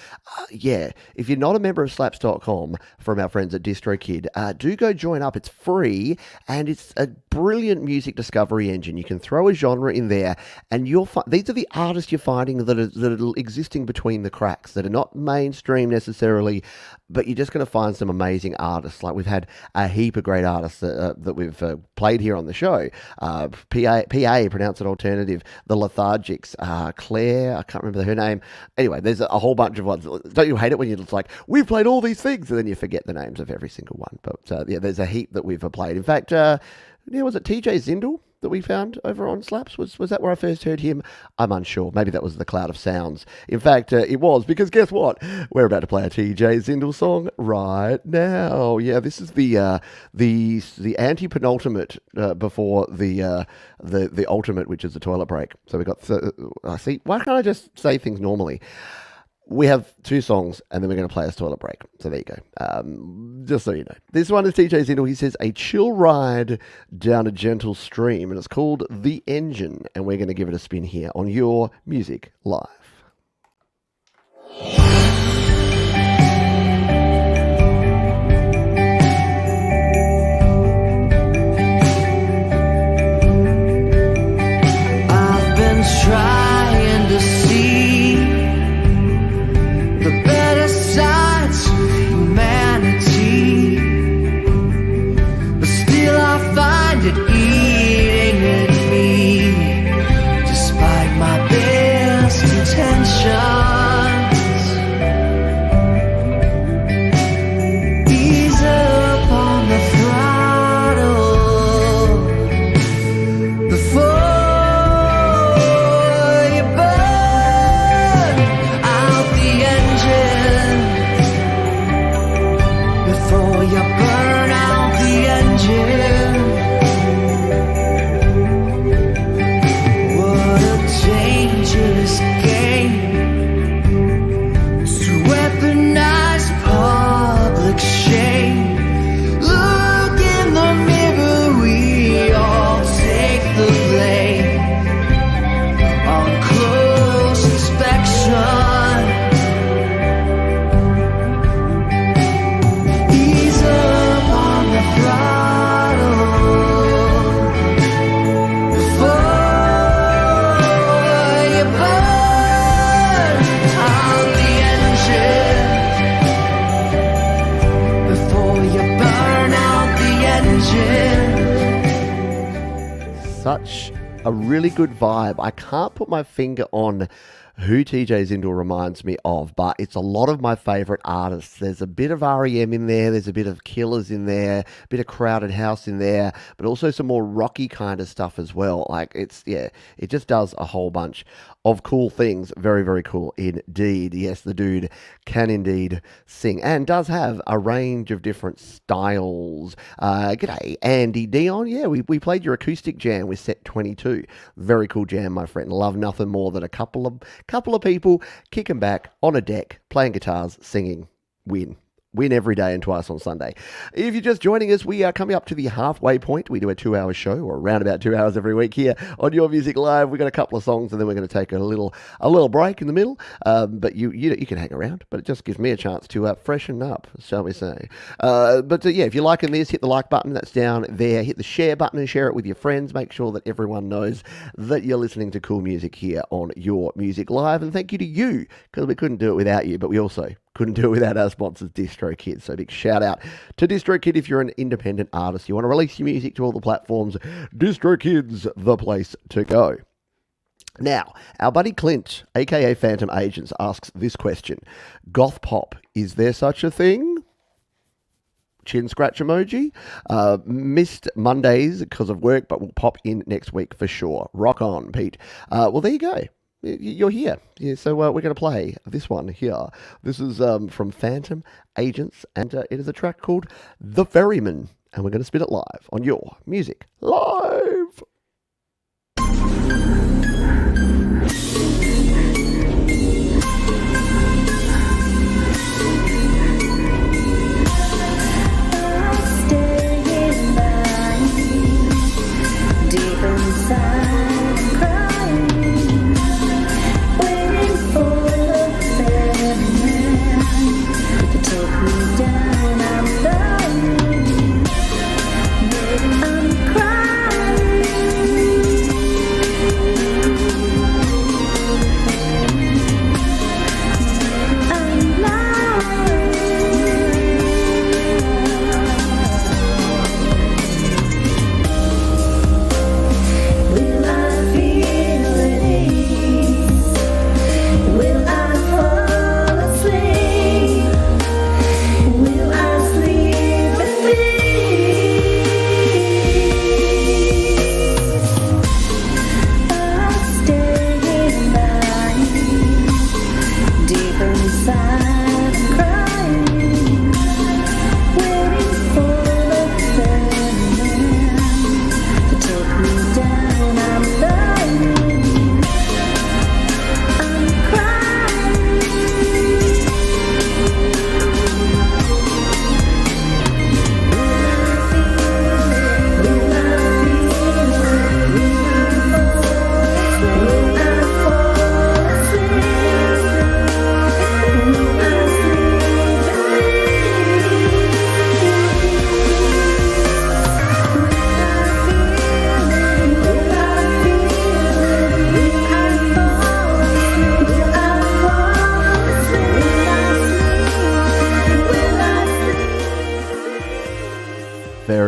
Yeah, if you're not a member of slaps.com from our friends at DistroKid, do go join up. It's free and it's a brilliant music discovery engine. You can throw a genre in there and you'll find these are the artists you're finding that are existing between the cracks, that are not mainstream necessarily, but you're just going to find some amazing artists. Like we've had a heap of great artists that we've played here on the show. PA, Pronounce It Alternative, the Lethargics, Claire, I can't remember her name. Anyway, there's a whole bunch of ones. Don't you hate it when you're just like, we've played all these things, and then you forget the names of every single one. But yeah, there's a heap that we've played. In fact, was it TJ Zindel that we found over on Slaps? Was that where I first heard him? I'm unsure. Maybe that was the Cloud of Sounds. In fact, it was, because guess what? We're about to play a TJ Zindel song right now. Yeah, this is the anti-penultimate before the ultimate, which is the toilet break. So we got. See, why can't I just say things normally? We have two songs, and then we're going to play a toilet break. So there you go. Just so you know. This one is TJ Zindel. He says, a chill ride down a gentle stream, and it's called The Engine, and we're going to give it a spin here on Your Music Live. I've been trying to see the better sides of humanity, but still I find it eating at me, despite my best intentions. Ease up on the throttle before you burn out the engine, before you burn out the engine. What a dangerous game to weaponize public shame. Look in the mirror, we all take the blame on close inspection. Ease up on the throttle before you burn out the engine, before you burn out the engine. Such a really good vibe. I can't put my finger on who TJ Zindel reminds me of, but it's a lot of my favourite artists. There's a bit of REM in there, there's a bit of Killers in there, a bit of Crowded House in there, but also some more rocky kind of stuff as well. Like, it just does a whole bunch of cool things. Very, very cool indeed. Yes, the dude can indeed sing and does have a range of different styles. G'day, Andy Dion. Yeah, we played your acoustic jam with set 22. Very cool jam, my friend. Love nothing more than a couple of people kicking back on a deck, playing guitars, singing. Win every day and twice on Sunday. If you're just joining us, we are coming up to the halfway point. We do a 2-hour show, or around about 2 hours every week here on Your Music Live. We've got a couple of songs, and then we're going to take a little break in the middle. But you can hang around, but it just gives me a chance to freshen up, shall we say. Yeah, if you're liking this, hit the like button. That's down there. Hit the share button and share it with your friends. Make sure that everyone knows that you're listening to cool music here on Your Music Live. And thank you to you, because we couldn't do it without you, but we also couldn't do it without our sponsors, DistroKid. So big shout out to DistroKid. If you're an independent artist, you want to release your music to all the platforms, DistroKid's the place to go. Now, our buddy Clint, aka Phantom Agents, asks this question. Goth pop, is there such a thing? Chin scratch emoji. Missed Mondays because of work, but we'll pop in next week for sure. Rock on, Pete. Well, there you go. You're here. Yeah, so we're going to play this one here. This is from Phantom Agents, and it is a track called The Ferryman, and we're going to spin it live on Your Music Live.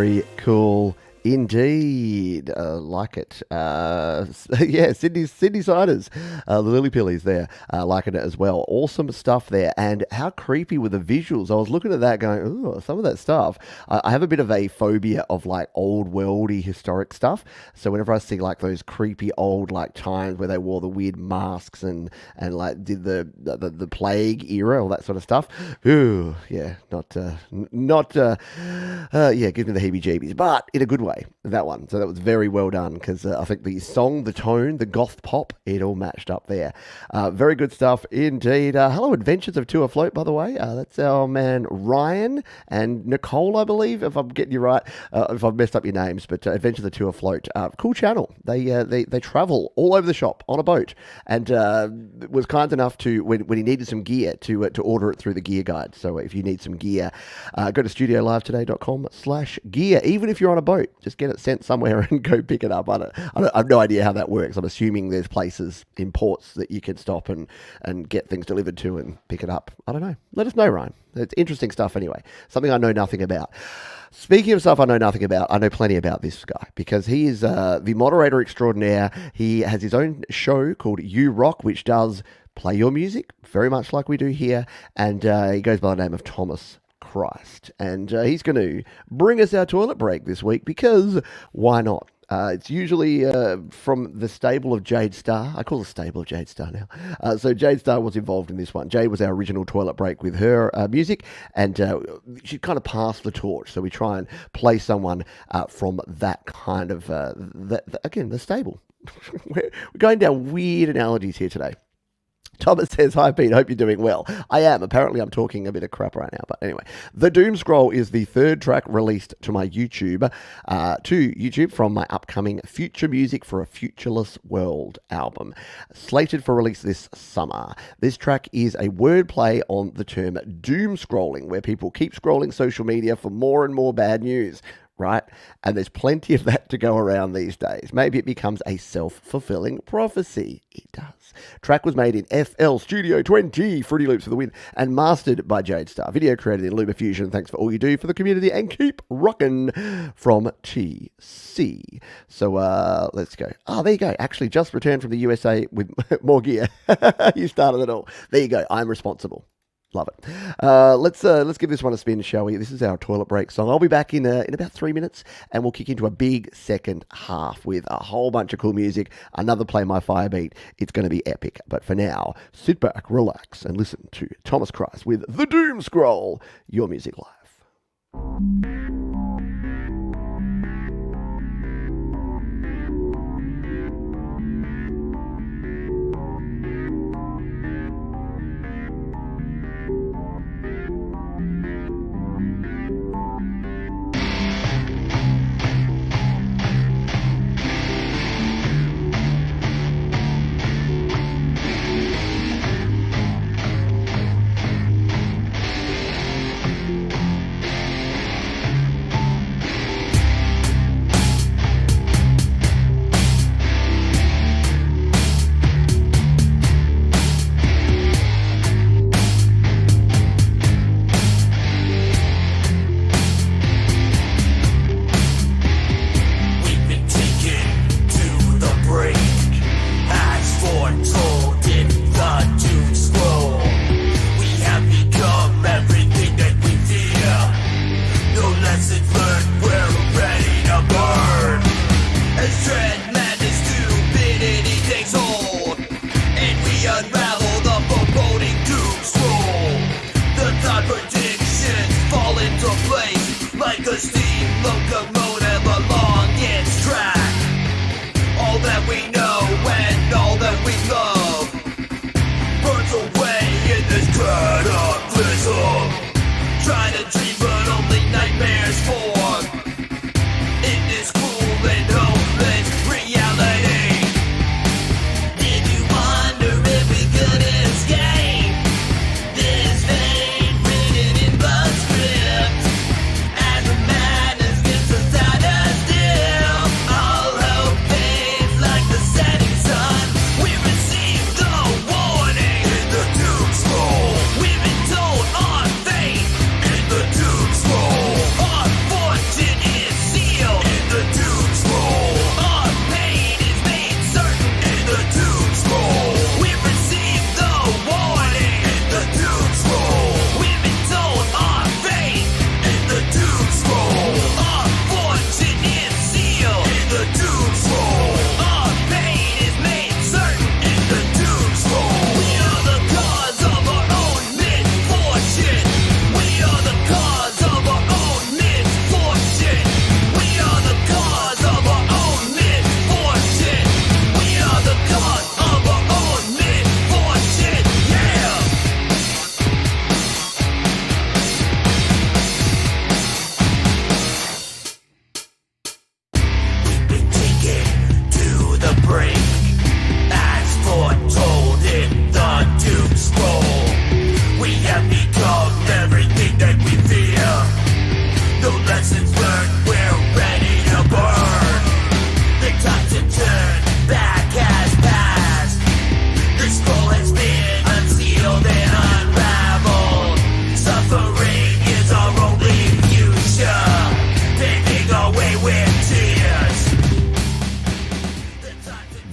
Very cool indeed. Like it. Yeah, Sydney Siders, the Lily Pillies there, liking it as well. Awesome stuff there. And how creepy were the visuals? I was looking at that going, ooh, some of that stuff. I have a bit of a phobia of like old worldy historic stuff. So whenever I see like those creepy old like times where they wore the weird masks and like did the plague era, all that sort of stuff. Ooh, yeah, not yeah, gives me the heebie-jeebies, but in a good way, that one. So that was very well done because I think the song, the tone, the goth pop, it all matched up there. Very good stuff indeed. Hello, Adventures of Two Afloat, by the way. That's our man Ryan and Nicole, I believe, if I'm getting you right, if I've messed up your names, but Adventures of Two Afloat. Cool channel. They travel all over the shop on a boat and was kind enough to, when he needed some gear, to order it through the gear guide. So if you need some gear, go to studiolivetoday.com/gear. Even if you're on a boat, just get it sent somewhere and go pick it up. I have no idea how that works. I'm assuming there's places in ports that you can stop and get things delivered to and pick it up. I don't know. Let us know, Ryan. It's interesting stuff anyway. Something I know nothing about. Speaking of stuff I know nothing about, I know plenty about this guy because he is the moderator extraordinaire. He has his own show called You Rock, which does play your music, very much like we do here, and he goes by the name of Thomas Christ. And he's going to bring us our toilet break this week because why not? It's usually from the stable of Jade Star. I call it the stable of Jade Star now. So Jade Star was involved in this one. Jade was our original toilet break with her music, and she kind of passed the torch. So we try and play someone from that kind of, again, the stable. We're going down weird analogies here today. Thomas says, hi Pete, hope you're doing well. I am. Apparently I'm talking a bit of crap right now. But anyway, The Doom Scroll is the third track released to my YouTube, from my upcoming Future Music for a Futureless World album, slated for release this summer. This track is a wordplay on the term doom scrolling, where people keep scrolling social media for more and more bad news. Right? And there's plenty of that to go around these days. Maybe it becomes a self-fulfilling prophecy. It does. Track was made in FL Studio 20, Fruity Loops for the win, and mastered by Jade Star. Video created in LumaFusion. Thanks for all you do for the community and keep rocking from TC. So let's go. Oh, there you go. Actually, just returned from the USA with more gear. You started it all. There you go. I'm responsible. Love it. Let's give this one a spin, shall we? This is our toilet break song. I'll be back in about 3 minutes, and we'll kick into a big second half with a whole bunch of cool music. Another Play My Fire beat. It's going to be epic. But for now, sit back, relax, and listen to Thomas Christ with The Doom Scroll. Your Music Live.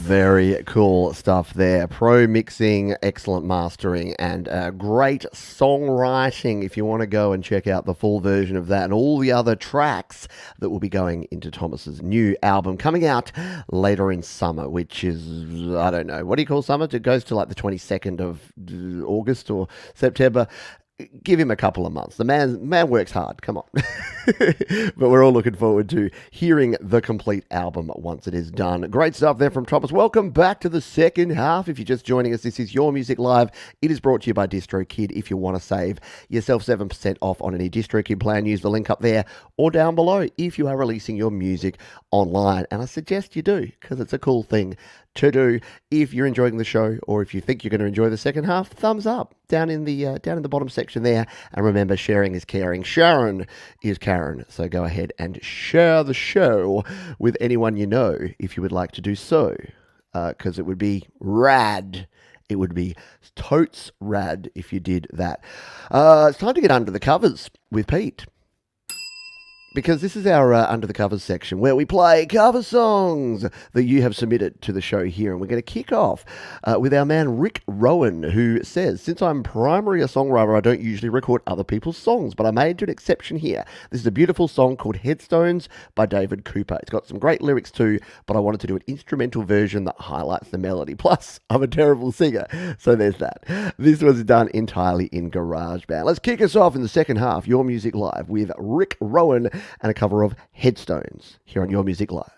Very cool stuff there. Pro mixing, excellent mastering, and great songwriting if you want to go and check out the full version of that and all the other tracks that will be going into Thomas's new album coming out later in summer, which is, I don't know, what do you call summer? It goes to like the 22nd of August or September. Give him a couple of months. The man works hard. Come on. But we're all looking forward to hearing the complete album once it is done. Great stuff there from Thomas. Welcome back to the second half. If you're just joining us, this is Your Music Live. It is brought to you by DistroKid. If you want to save yourself 7% off on any DistroKid plan, use the link up there or down below if you are releasing your music online. And I suggest you do, because it's a cool thing to do. If you're enjoying the show, or if you think you're going to enjoy the second half, thumbs up down in the bottom section there. And remember, sharing is caring. Sharon is Karen. So go ahead and share the show with anyone you know if you would like to do so, because it would be rad. It would be totes rad if you did that. It's time to get under the covers with Pete, because this is our Under the Covers section where we play cover songs that you have submitted to the show here. And we're going to kick off with our man Rick Rowan, who says, since I'm primarily a songwriter, I don't usually record other people's songs, but I made an exception here. This is a beautiful song called Headstones by David Cooper. It's got some great lyrics too, but I wanted to do an instrumental version that highlights the melody. Plus, I'm a terrible singer, so there's that. This was done entirely in GarageBand. Let's kick us off in the second half, Your Music Live, with Rick Rowan and a cover of Headstones here on Your Music Live.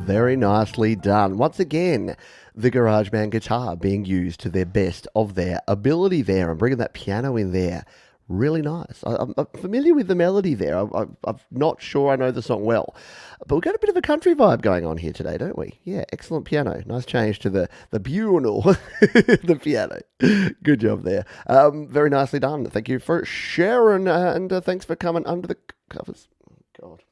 Very nicely done. Once again, the GarageBand guitar being used to their best of their ability there and bringing that piano in there. Really nice. I'm familiar with the melody there. I'm not sure I know the song well. But we've got a bit of a country vibe going on here today, don't we? Yeah, excellent piano. Nice change to the bugle, the piano. Good job there. Very nicely done. Thank you for sharing, and thanks for coming under the covers. Oh, God.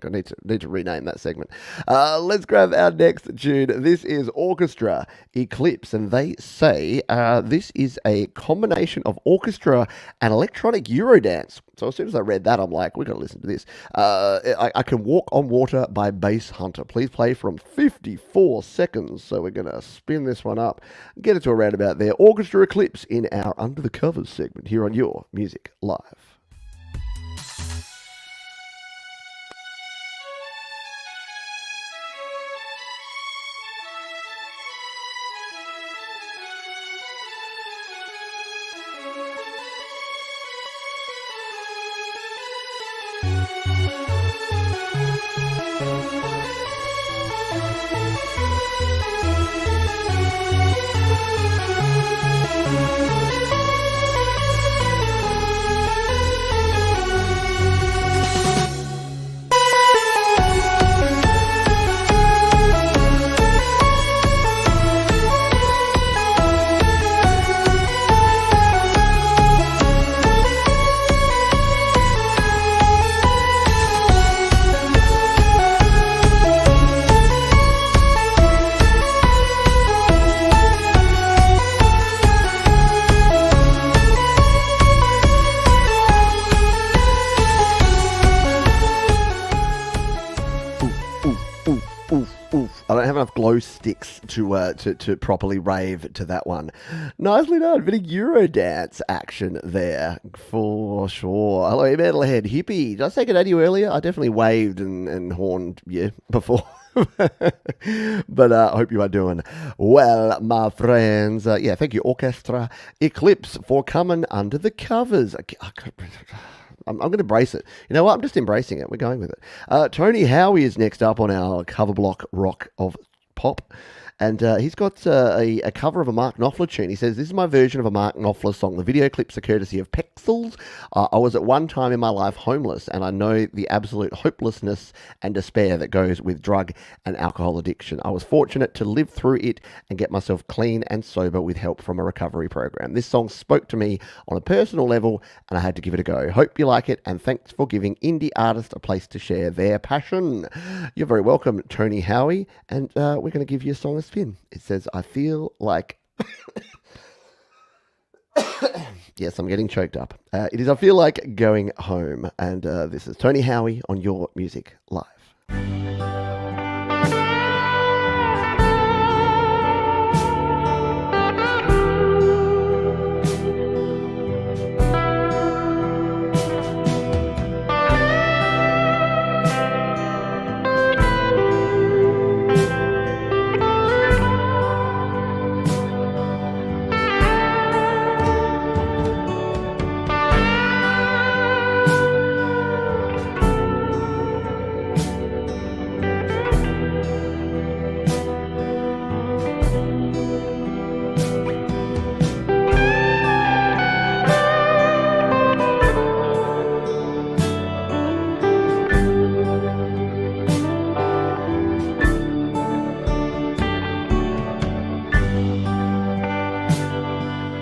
I need to rename that segment. Let's grab our next tune. This is Orchestra Eclipse, and they say this is a combination of orchestra and electronic Eurodance. So as soon as I read that, I'm like, we've got to listen to this. I Can Walk on Water by Bass Hunter. Please play from 54 seconds. So we're going to spin this one up, get it to around about there. Orchestra Eclipse in our Under the Covers segment here on Your Music Live. enough glow sticks to properly rave to that one. Nicely done. Bit of Eurodance action there for sure. Hello, metalhead hippie. Did I say good day to you earlier? I definitely waved and horned you before. But I hope you are doing well, my friends. Yeah, thank you, Orchestra Eclipse, for coming under the covers. I'm going to embrace it. You know what? I'm just embracing it. We're going with it. Tony Howie is next up on our cover block rock of pop. And he's got a cover of a Mark Knopfler tune. He says, this is my version of a Mark Knopfler song. The video clips are courtesy of Pexels. I was at one time in my life homeless, and I know the absolute hopelessness and despair that goes with drug and alcohol addiction. I was fortunate to live through it and get myself clean and sober with help from a recovery program. This song spoke to me on a personal level, and I had to give it a go. Hope you like it, and thanks for giving indie artists a place to share their passion. You're very welcome, Tony Howie, and we're going to give you a song of spin. It says, I feel like... Yes, I'm getting choked up. It is I Feel Like Going Home. And this is Tony Howie on Your Music Live.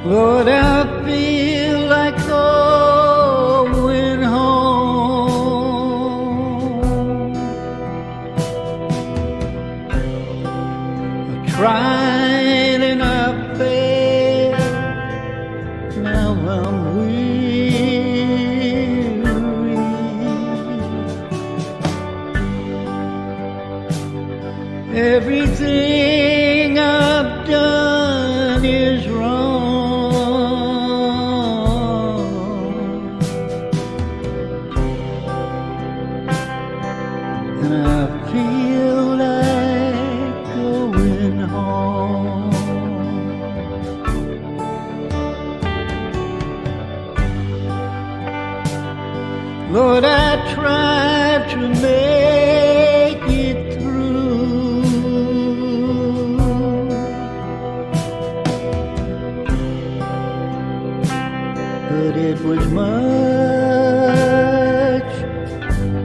Lord, I feel like going home. I tried and I failed. Now I'm weary. Everything I've done is wrong. And I feel like going home. Lord, I tried to make it through, but it was much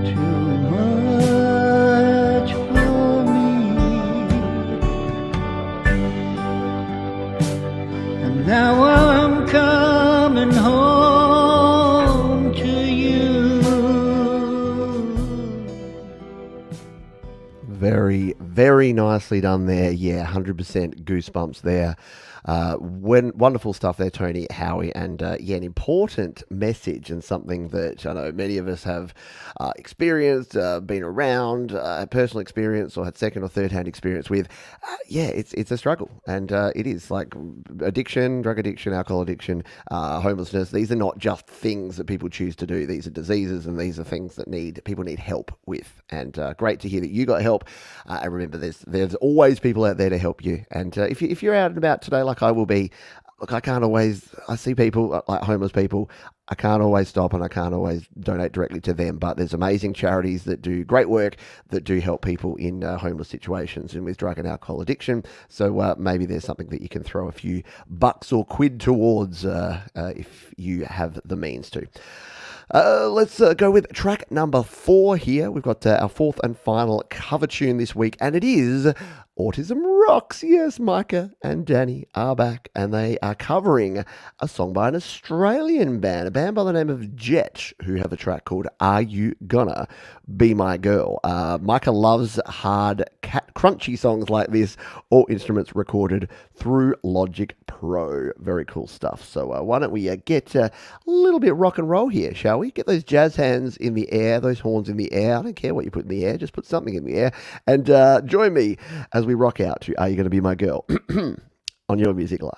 too much for me. And now I'm coming home to you. Very, very nicely done there. Yeah, 100% goosebumps there. Wonderful stuff there, Tony Howie, and yeah, an important message and something that I know many of us have experienced, been around, had personal experience or had second or third hand experience with. Yeah, it's a struggle, and it is like addiction, drug addiction, alcohol addiction, homelessness. These are not just things that people choose to do. These are diseases, and these are things that people need help with. And great to hear that you got help. And remember, there's always people out there to help you. And if you're out and about today, like I will be, look, I see people like homeless people. I can't always stop and I can't always donate directly to them, but there's amazing charities that do great work that do help people in homeless situations and with drug and alcohol addiction. So maybe there's something that you can throw a few bucks or quid towards if you have the means to. Let's go with track number 4 here. We've got our fourth and final cover tune this week, and it is Autism Rocks. Yes, Micah and Danny are back, and they are covering a song by an Australian band, a band by the name of Jet, who have a track called Are You Gonna Be My Girl? Micah loves hard, crunchy songs like this, all instruments recorded through Logic Pro. Very cool stuff. So why don't we get a little bit rock and roll here, shall we? Get those jazz hands in the air, those horns in the air. I don't care what you put in the air, just put something in the air. And join me as as we rock out to Are You Gonna Be My Girl on Your Music Live.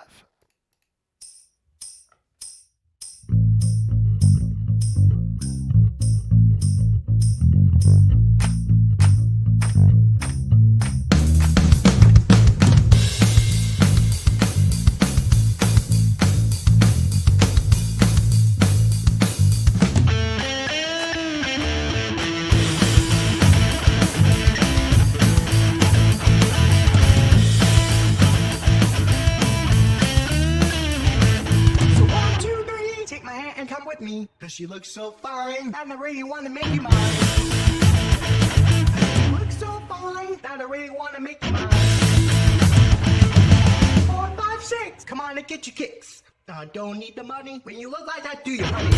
Cause she looks so fine, and I really wanna make you mine. She looks so fine, and I really wanna make you mine. 4, 5, 6, come on and get your kicks. I don't need the money, when you look like that, do you, honey?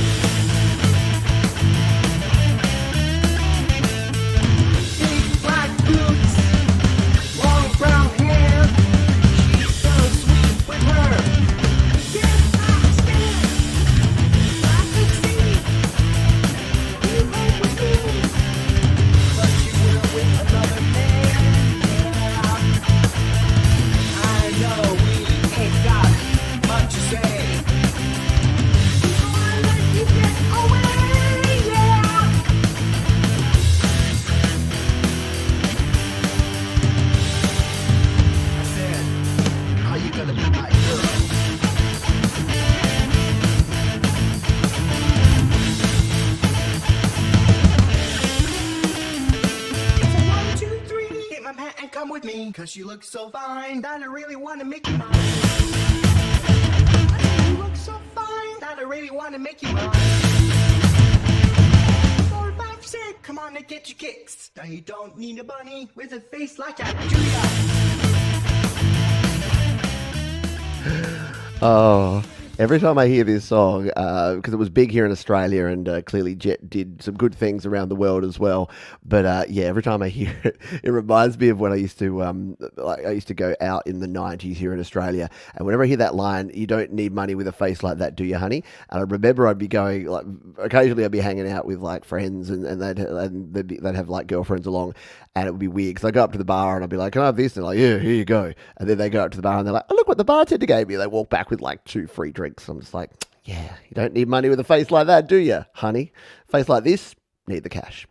Big black boots, long brown hair. She's so sweet with her. Cause you look so fine that I really wanna make you mine. You look so fine that I really wanna make you mine. 4, 5, 6, come on and get your kicks. Now you don't need a bunny with a face like that, do ya? Oh, every time I hear this song, because it was big here in Australia, and clearly Jet did some good things around the world as well. But yeah, every time I hear it, it reminds me of when I used to go out in the 90s here in Australia. And whenever I hear that line, "You don't need money with a face like that, do you, honey?" And I remember I'd be going, like, occasionally I'd be hanging out with like friends, and they'd have like girlfriends along, and it would be weird because I go up to the bar and I'd be like, "Can I have this?" And they're like, "Yeah, here you go." And then they go up to the bar and they're like, "Oh, look what the bartender gave me." They walk back with like 2 free drinks. I'm just like, yeah, you don't need money with a face like that, do you, honey? Face like this, need the cash.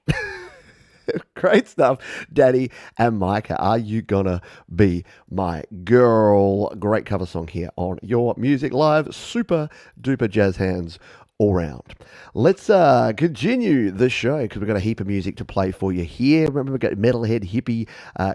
Great stuff, Daddy and Micah. Are You Gonna Be My Girl? Great cover song here on Your Music Live. Super duper jazz hands all round. Let's continue the show because we've got a heap of music to play for you here. Remember, we've got Metalhead Hippie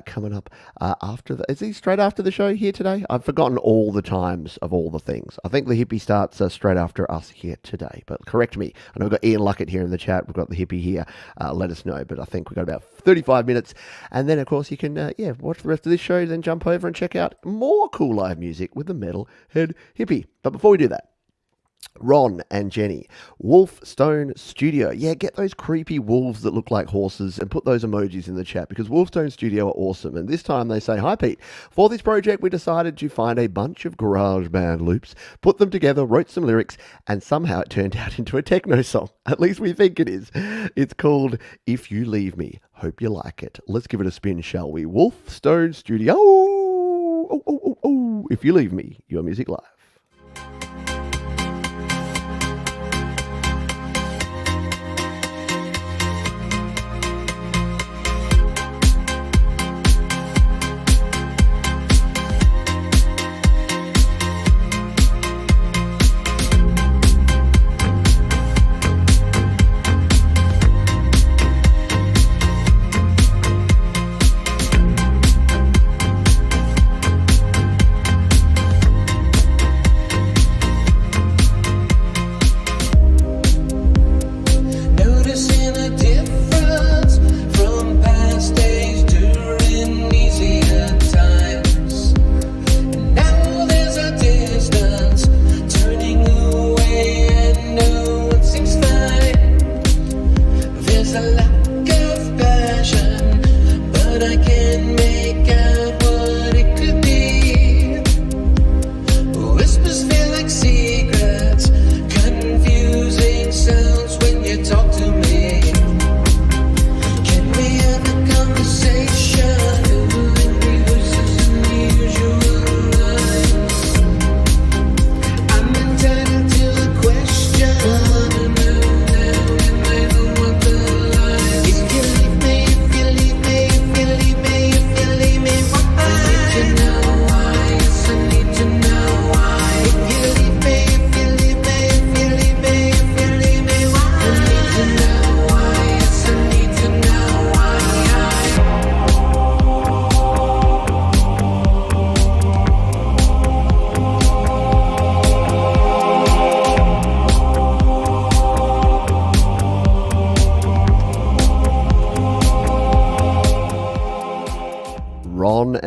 coming up after the... Is he straight after the show here today? I've forgotten all the times of all the things. I think the Hippie starts straight after us here today, but correct me. I know we've got Ian Luckett here in the chat. We've got the Hippie here. Let us know, but I think we've got about 35 minutes. And then, of course, you can watch the rest of this show, then jump over and check out more cool live music with the Metalhead Hippie. But before we do that, Ron and Jenny, Wolf Stone Studio. Yeah, get those creepy wolves that look like horses and put those emojis in the chat because Wolf Stone Studio are awesome. And this time they say, "Hi Pete, for this project we decided to find a bunch of garage band loops, put them together, wrote some lyrics, and somehow it turned out into a techno song. At least we think it is. It's called If You Leave Me. Hope you like it. Let's give it a spin, shall we? Wolf Stone Studio. If You Leave Me, Your Music Live.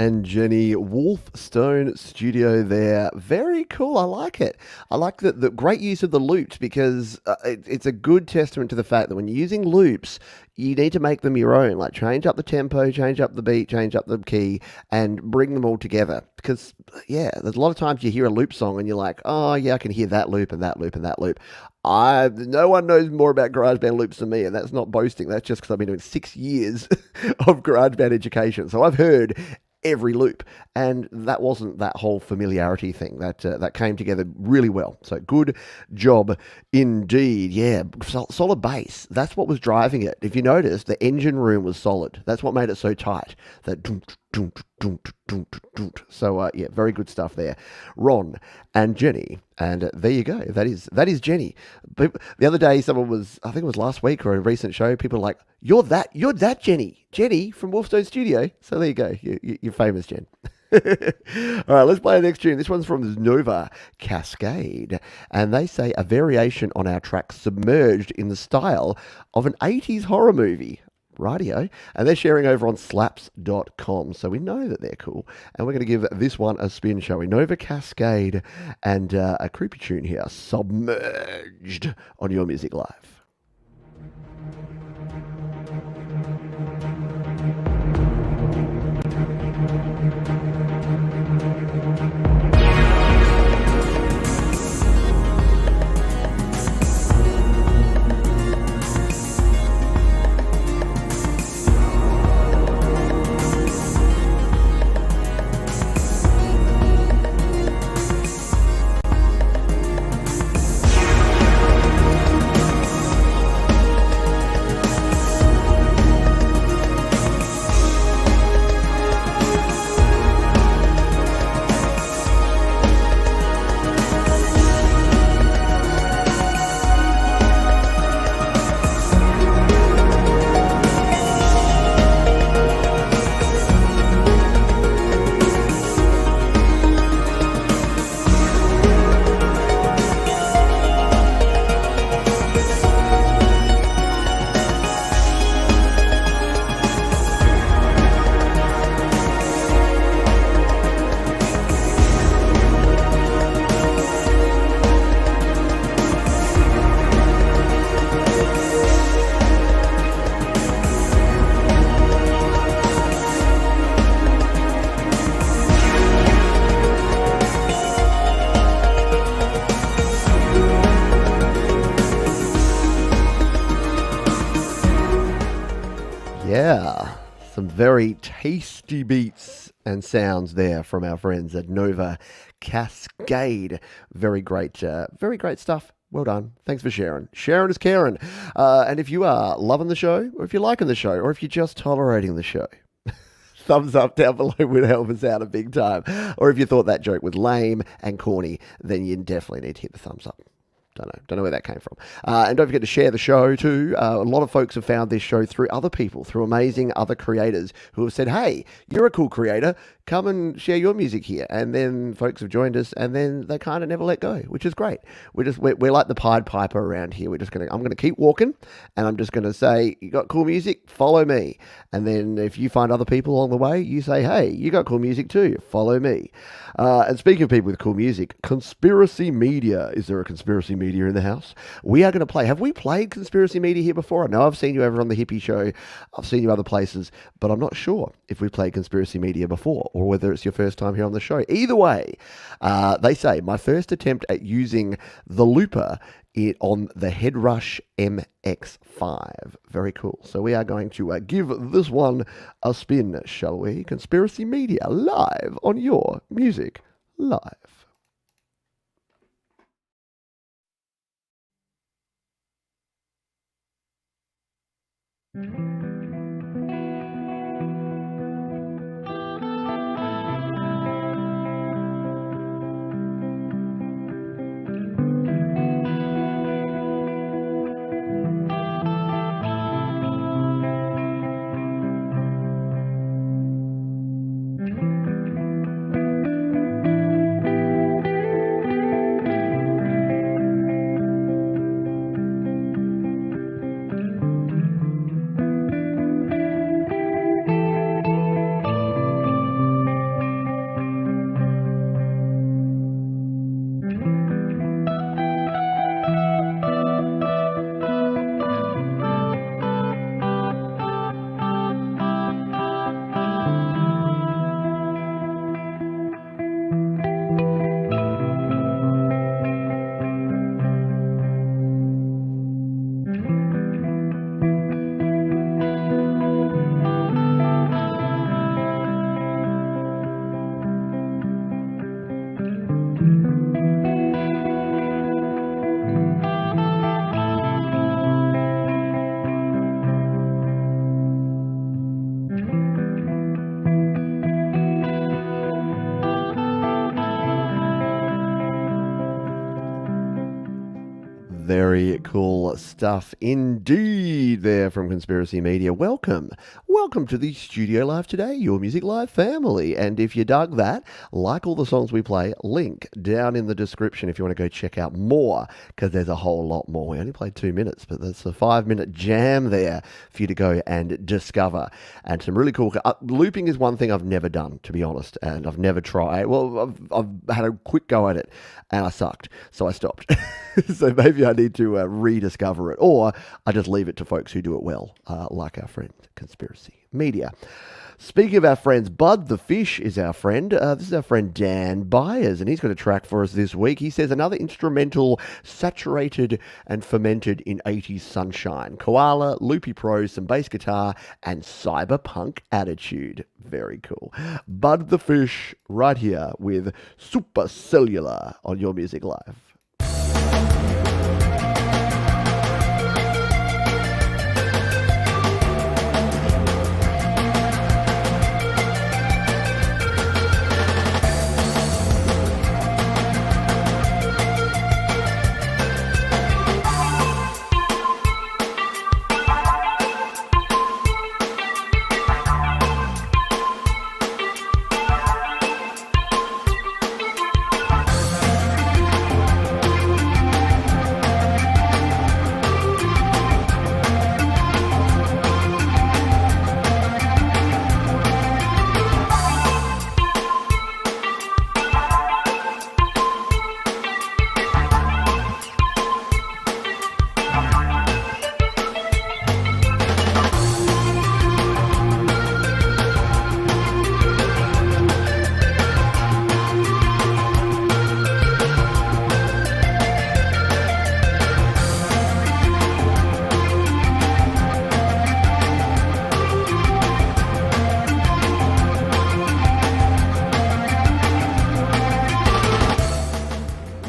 and Jenny, Wolfstone Studio there. Very cool. I like it. I like the great use of the loops because it's a good testament to the fact that when you're using loops, you need to make them your own. Like change up the tempo, change up the beat, change up the key, and bring them all together. Because, yeah, there's a lot of times you hear a loop song and you're like, oh, yeah, I can hear that loop and that loop and that loop. No one knows more about GarageBand loops than me, and that's not boasting. That's just because I've been doing 6 years of GarageBand education. So I've heard every loop, and that wasn't that whole familiarity thing. That came together really well. So good job indeed. Yeah, solid bass. That's what was driving it. If you notice, the engine room was solid. That's what made it so tight. That so yeah, very good stuff there, Ron and Jenny. And there you go. That is Jenny. But the other day, someone was, I think it was last week or a recent show, people were like, you're that Jenny from Wolfstone Studio. So there you go. You're famous, Jen. All right, let's play our next tune. This one's from Nova Cascade, and they say a variation on our track Submerged in the style of an 80s horror movie. Rightio. And they're sharing over on slaps.com, so we know that they're cool. And we're going to give this one a spin, shall we? Nova Cascade and a creepy tune here, Submerged, on Your Music Live. Yeah, some very tasty beats and sounds there from our friends at Nova Cascade. Very great stuff. Well done. Thanks for sharing. Sharon is Karen. And if you are loving the show, or if you're liking the show, or if you're just tolerating the show, thumbs up down below would help us out a big time. Or if you thought that joke was lame and corny, then you definitely need to hit the thumbs up. Don't know where that came from. And don't forget to share the show too. A lot of folks have found this show through other people, through amazing other creators who have said, hey, you're a cool creator, come and share your music here. And then folks have joined us, and then they kind of never let go, which is great. We're like the Pied Piper around here. I'm gonna keep walking, and I'm just gonna say, you got cool music, follow me. And then if you find other people along the way, you say, hey, you got cool music too, follow me. And speaking of people with cool music, Conspiracy Media. Is there a Conspiracy Media in the house? We are going to play. Have we played Conspiracy Media here before? I know I've seen you over on the Hippie Show. I've seen you other places, but I'm not sure if we've played Conspiracy Media before or whether it's your first time here on the show. Either way, they say, my first attempt at using the looper on the Headrush MX5. Very cool. So we are going to give this one a spin, shall we? Conspiracy Media live on Your Music Live. Very cool stuff indeed there from Conspiracy Media. Welcome to the Studio Live today, Your Music Live family. And if you dug that, like all the songs we play, link down in the description if you want to go check out more, because there's a whole lot more. We only played 2 minutes, but there's a 5-minute jam there for you to go and discover. And some really cool... looping is one thing I've never done, to be honest, and I've never tried. Well, I've had a quick go at it, and I sucked, so I stopped. So maybe I need to rediscover it, or I just leave it to folks who do it well, like our friend Conspiracy Media. Speaking of our friends, Bud the Fish is our friend. This is our friend Dan Byers, and he's got a track for us this week. He says, another instrumental saturated and fermented in 80s sunshine. Koala, loopy pro, some bass guitar, and cyberpunk attitude. Very cool. Bud the Fish right here with Supercellular on Your Music Live.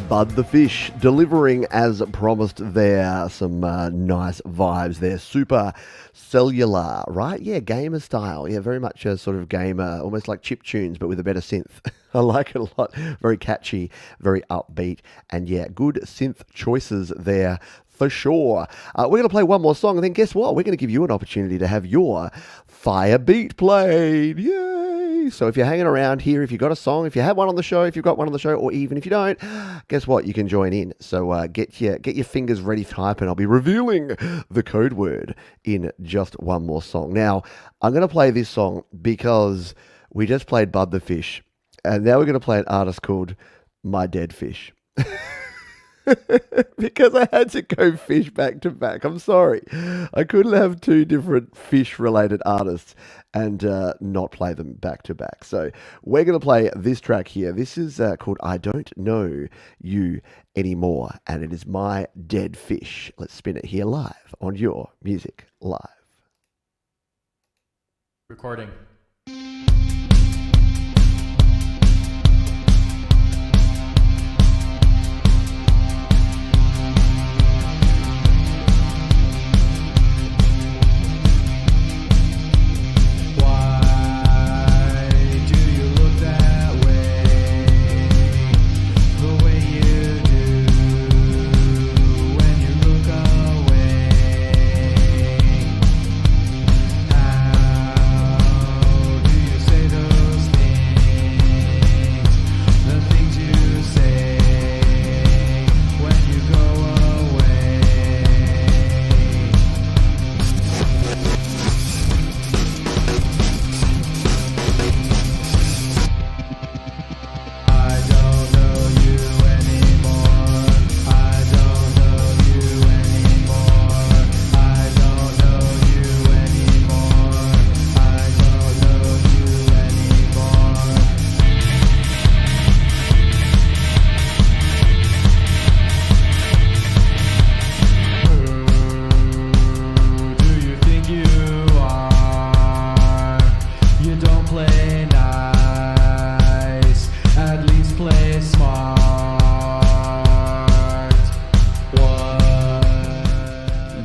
Bud the Fish, delivering as promised there. Some nice vibes there. Super cellular, right? Yeah, gamer style. Yeah, very much a sort of gamer, almost like chip tunes, but with a better synth. I like it a lot. Very catchy, very upbeat, and yeah, good synth choices there for sure. We're going to play one more song, and then guess what? We're going to give you an opportunity to have your fire beat played. Yay! So if you're hanging around here, if you've got a song, if you have one on the show, if you've got one on the show, or even if you don't, guess what? You can join in. So get your fingers ready to type, and I'll be revealing the code word in just one more song. Now, I'm going to play this song because we just played Bud the Fish, and now we're going to play an artist called My Dead Fish. Because I had to go fish back to back. I'm sorry. I couldn't have two different fish-related artists and not play them back to back. So we're going to play this track here. This is called I Don't Know You Anymore, and it is My Dead Fish. Let's spin it here live on Your Music Live. Recording. How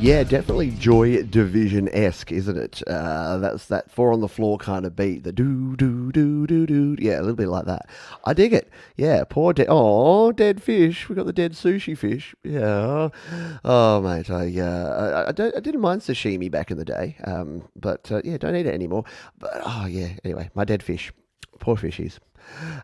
Yeah, definitely Joy Division-esque, isn't it? That's that four on the floor kind of beat. The do do do do do. Yeah, a little bit like that. I dig it. Yeah, poor dead fish. We got the dead sushi fish. Yeah. Oh mate, I didn't mind sashimi back in the day. But yeah, don't eat it anymore. But oh yeah. Anyway, my dead fish. Poor fishies.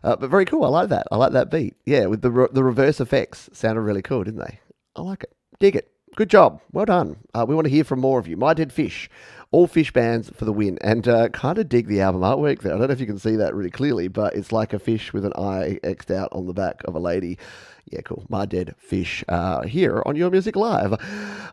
But very cool. I like that. I like that beat. Yeah, with the reverse effects sounded really cool, didn't they? I like it. Dig it. Good job. Well done. We want to hear from more of you. My Dead Fish. All fish bands for the win. And kind of dig the album artwork there. I don't know if you can see that really clearly, but it's like a fish with an eye X'd out on the back of a lady. Yeah, cool. My Dead Fish here on Your Music Live.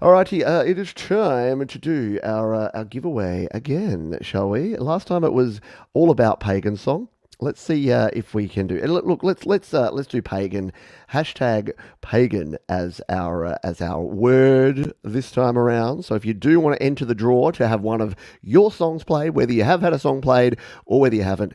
Alrighty, it is time to do our giveaway again, shall we? Last time it was all about Pagan Song. Let's see if we can do. Look, let's do Pagan. Hashtag Pagan as our word this time around. So if you do want to enter the draw to have one of your songs played, whether you have had a song played or whether you haven't,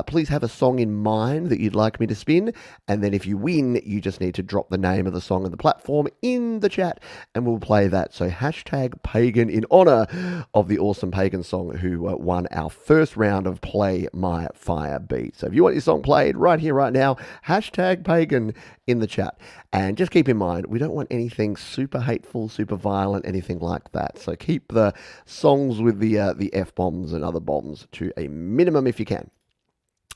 please have a song in mind that you'd like me to spin. And then if you win, you just need to drop the name of the song and the platform in the chat, and we'll play that. So hashtag Pagan in honor of the awesome Pagan Song who won our first round of Play My Fire Beat. So if you want your song played right here, right now, hashtag Pagan in the chat. And just keep in mind, we don't want anything super hateful, super violent, anything like that. So keep the songs with the F-bombs and other bombs to a minimum if you can.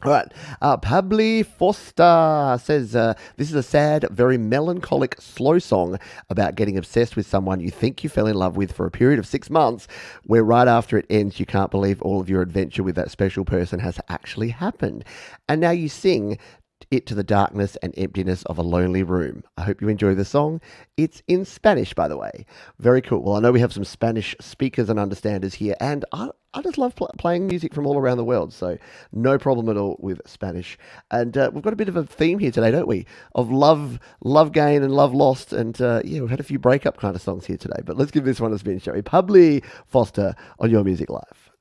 All right, Pabli Foster says, this is a sad, very melancholic, slow song about getting obsessed with someone you think you fell in love with for a period of 6 months, where right after it ends, you can't believe all of your adventure with that special person has actually happened. And now you sing it to the darkness and emptiness of a lonely room. I hope you enjoy the song. It's in Spanish, by the way. Very cool. Well, I know we have some Spanish speakers and understanders here, and I just love playing music from all around the world, so no problem at all with Spanish. And we've got a bit of a theme here today, don't we? Of love gain and love lost, and yeah, we've had a few breakup kind of songs here today, but let's give this one a spin, shall we? Pabli Foster on Your Music Live.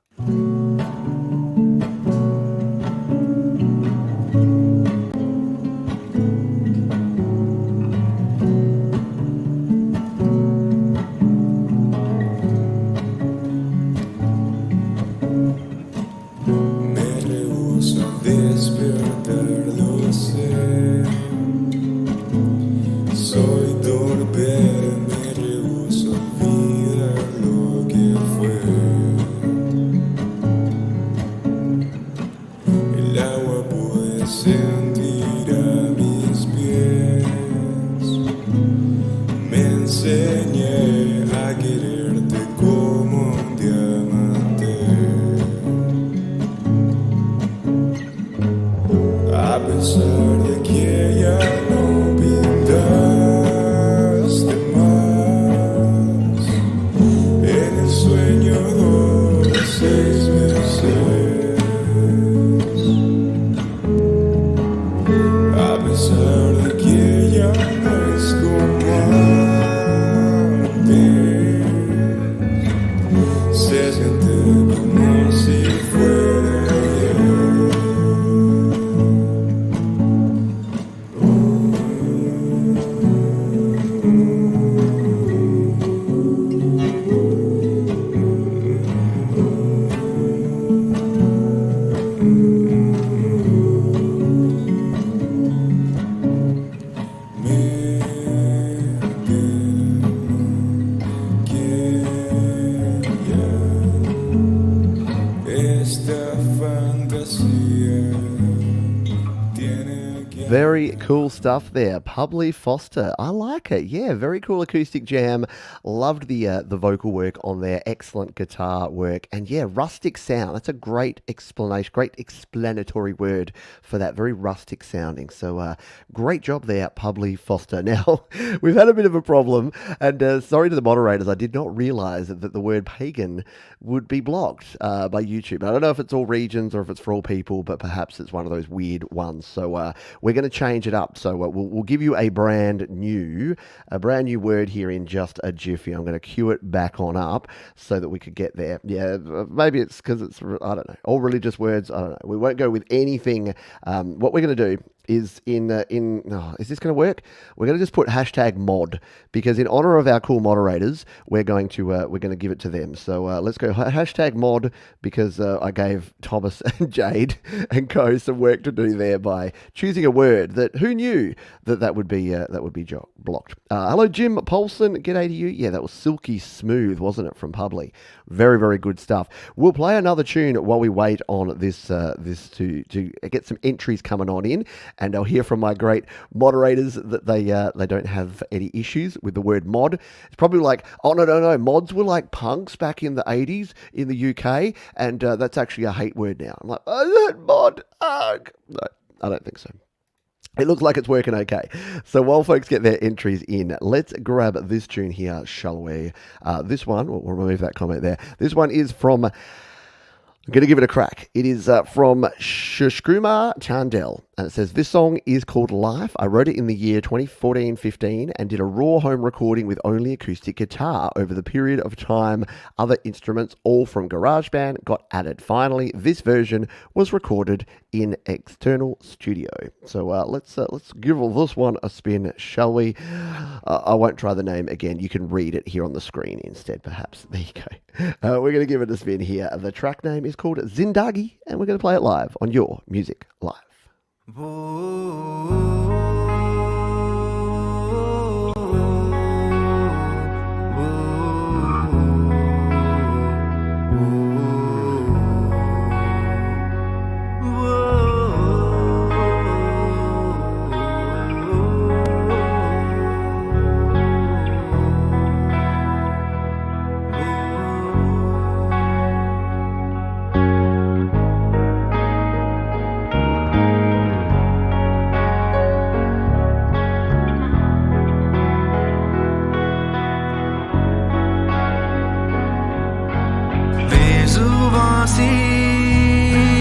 Very cool stuff there. Pabli Foster. I like it. Yeah, very cool acoustic jam. Loved the vocal work on there. Excellent guitar work. And yeah, rustic sound. That's a great explanation, great explanatory word for that. Very rustic sounding. So great job there, Pabli Foster. Now, we've had a bit of a problem. And sorry to the moderators, I did not realize that the word pagan would be blocked by YouTube. I don't know if it's all regions or if it's for all people, but perhaps it's one of those weird ones. So we're going to change it up. So we'll give you a brand new word here in just a jiffy. I'm going to cue it back on up so that we could get there. Yeah, maybe it's because it's, I don't know, all religious words. I don't know. We won't go with anything. What we're going to do is is this going to work? We're going to just put hashtag mod, because in honor of our cool moderators, we're going to give it to them. So let's go hashtag mod, because I gave Thomas and Jade and Co some work to do there by choosing a word that who knew that would be blocked. Hello Jim Paulson, g'day to you. Yeah, that was Silky Smooth, wasn't it, from Publi? Very, very good stuff. We'll play another tune while we wait on this to get some entries coming on in, and I'll hear from my great moderators that they don't have any issues with the word mod. It's probably like, oh no, mods were like punks back in the 80s in the UK, and that's actually a hate word now. I'm like, oh, that mod. No, I don't think so. It looks like it's working okay. So while folks get their entries in, let's grab this tune here, shall we? This one, we'll remove that comment there. This one is from, I'm going to give it a crack. It is from Shushkumar Chandel, and it says, this song is called Life. I wrote it in the year 2014-15 and did a raw home recording with only acoustic guitar. Over the period of time, other instruments, all from GarageBand, got added. Finally, this version was recorded in external studio. So let's give this one a spin, shall we? I won't try the name again. You can read it here on the screen instead, perhaps. There you go. We're going to give it a spin here. The track name is called Zindagi, and we're going to play it live on Your Music Live.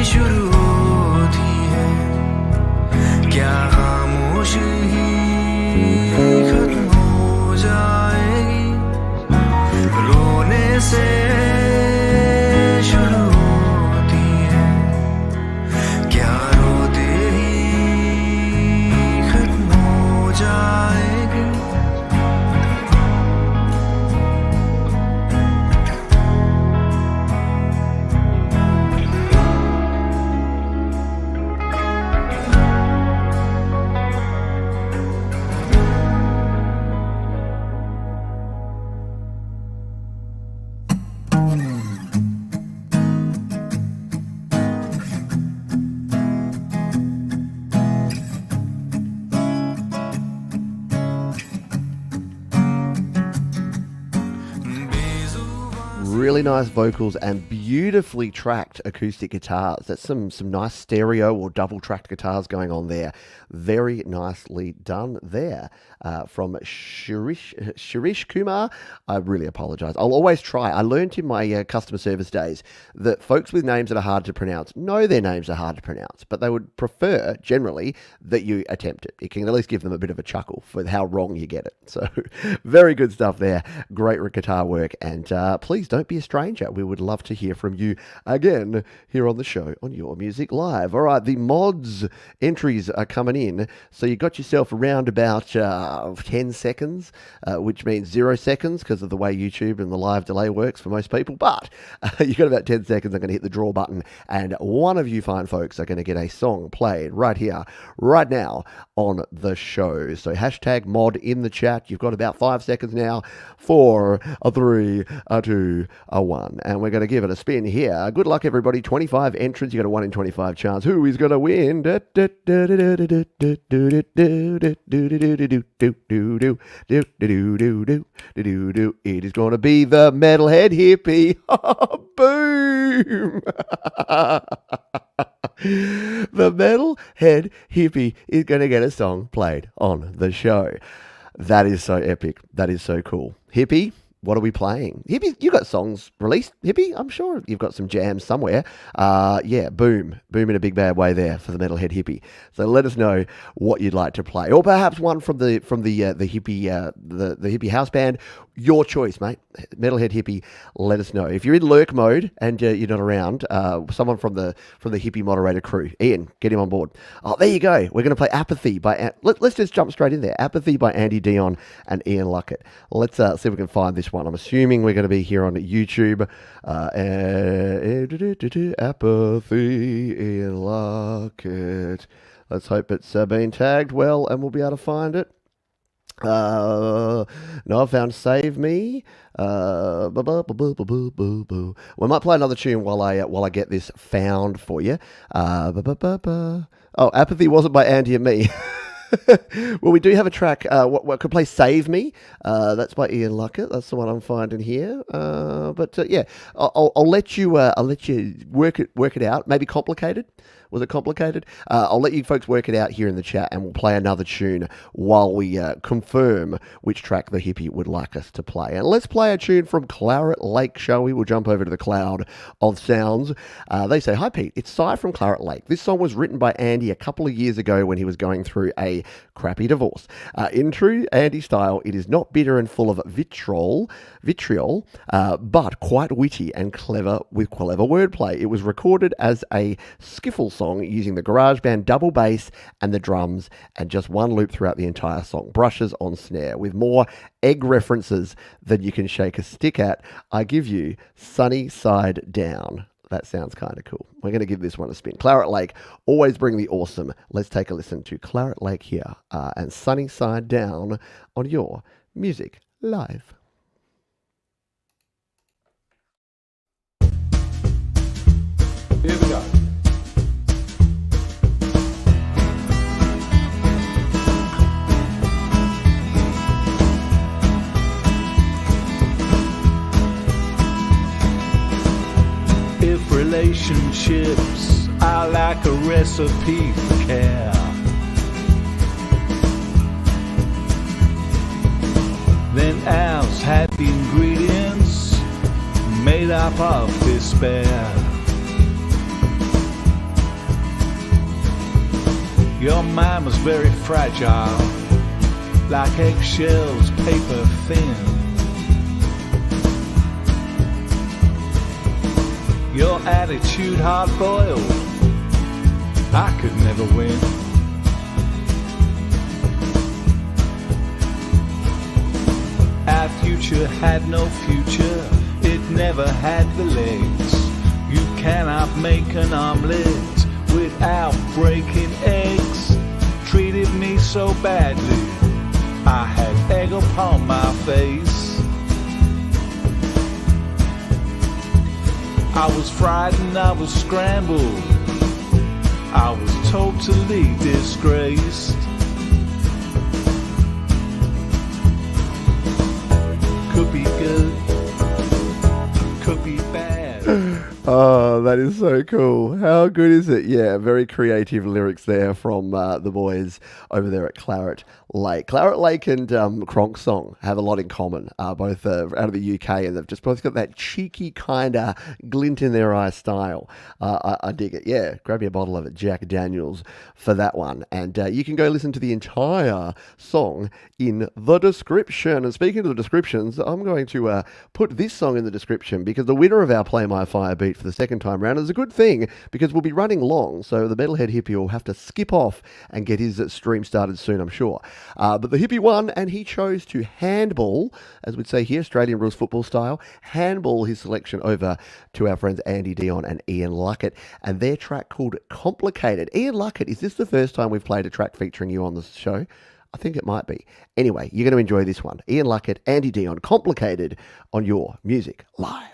शुरू होती है क्या खामोश ही खत्म हो जाएगी रोने से शुरू होती है क्या रोते ही खत्म हो जाएगी Really nice vocals and beautifully tracked acoustic guitars. That's some nice stereo or double tracked guitars going on there. Very nicely done there. From Shirish Kumar. I really apologize. I'll always try. I learned in my customer service days that folks with names that are hard to pronounce know their names are hard to pronounce, but they would prefer generally that you attempt it. It can at least give them a bit of a chuckle for how wrong you get it. So very good stuff there. Great guitar work. And please don't be a stranger. We would love to hear from you again here on the show on Your Music Live. All right, the mods entries are coming in. So you got yourself around about 10 seconds, which means 0 seconds because of the way YouTube and the live delay works for most people. But you got about 10 seconds. I'm going to hit the draw button, and one of you fine folks are going to get a song played right here, right now on the show. So hashtag mod in the chat. You've got about 5 seconds now. 4, 3, 2, 1. And we're going to give it a spin here. Good luck, everybody. 25 entrants. You got a 1 in 25 chance. Who is going to win? It is going to be the metalhead hippie. Boom! The metalhead hippie is going to get a song played on the show. That is so epic. That is so cool. Hippie, what are we playing? Hippie, you got songs released, Hippie? I'm sure you've got some jams somewhere. Yeah, boom in a big bad way there for the Metalhead Hippie. So let us know what you'd like to play, or perhaps one from the hippie the hippie house band. Your choice, mate. Metalhead Hippie. Let us know if you're in lurk mode and you're not around. Someone from the hippie moderator crew, Ian, get him on board. Oh, there you go. We're going to play Apathy by. Let's just jump straight in there. Apathy by Andy Dion and Ian Luckett. Let's see if we can find this one. I'm assuming we're going to be here on YouTube. Apathy, Ian Luckett. Let's hope it's been tagged well and we'll be able to find it. No, I found Save Me. We might play another tune while I get this found for you. Oh, Apathy wasn't by Andy and me. Well, we do have a track. What could play Save Me? That's by Ian Luckett. That's the one I'm finding here. Yeah, I'll let you work it out. Maybe Complicated. Was it Complicated? I'll let you folks work it out here in the chat, and we'll play another tune while we confirm which track the hippie would like us to play. And let's play a tune from Claret Lake, shall we? We'll jump over to the cloud of sounds. They say, "Hi Pete, it's Si from Claret Lake. This song was written by Andy a couple of years ago when he was going through a crappy divorce. In true Andy style, it is not bitter and full of vitriol, but quite witty and clever with clever wordplay. It was recorded as a skiffle song using the GarageBand double bass and the drums and just one loop throughout the entire song. Brushes on snare with more egg references than you can shake a stick at. I give you Sunny Side Down." That sounds kind of cool. We're going to give this one a spin. Claret Lake, always bring the awesome. Let's take a listen to Claret Lake here and Sunny Side Down on Your Music Live. Here we go. If relationships are like a recipe for care, then ours had the ingredients made up of despair. Your mind was very fragile, like eggshells, paper thin. Your attitude hard-boiled, I could never win. Our future had no future, it never had the legs. You cannot make an omelette without breaking eggs. Treated me so badly, I had egg upon my face. I was frightened, I was scrambled, I was totally disgraced. Could be good, could be bad. Oh, that is so cool. How good is it? Yeah, very creative lyrics there from the boys over there at Claret Lake. Claret Lake and Pagan Song have a lot in common, both out of the UK, and they've just both got that cheeky kind of glint in their eye style. I dig it. Yeah, grab your bottle of it, Jack Daniels, for that one. And you can go listen to the entire song in the description. And speaking of the descriptions, I'm going to put this song in the description because the winner of our Play My Fire beat for the second time round is a good thing because we'll be running long, so the Metalhead Hippie will have to skip off and get his stream started soon, I'm sure. But the Hippie won, and he chose to handball, as we'd say here, Australian rules football style, handball his selection over to our friends Andy Dion and Ian Luckett, and their track called Complicated. Ian Luckett, is this the first time we've played a track featuring you on the show? I think it might be. Anyway, you're going to enjoy this one. Ian Luckett, Andy Dion, Complicated on Your Music Live.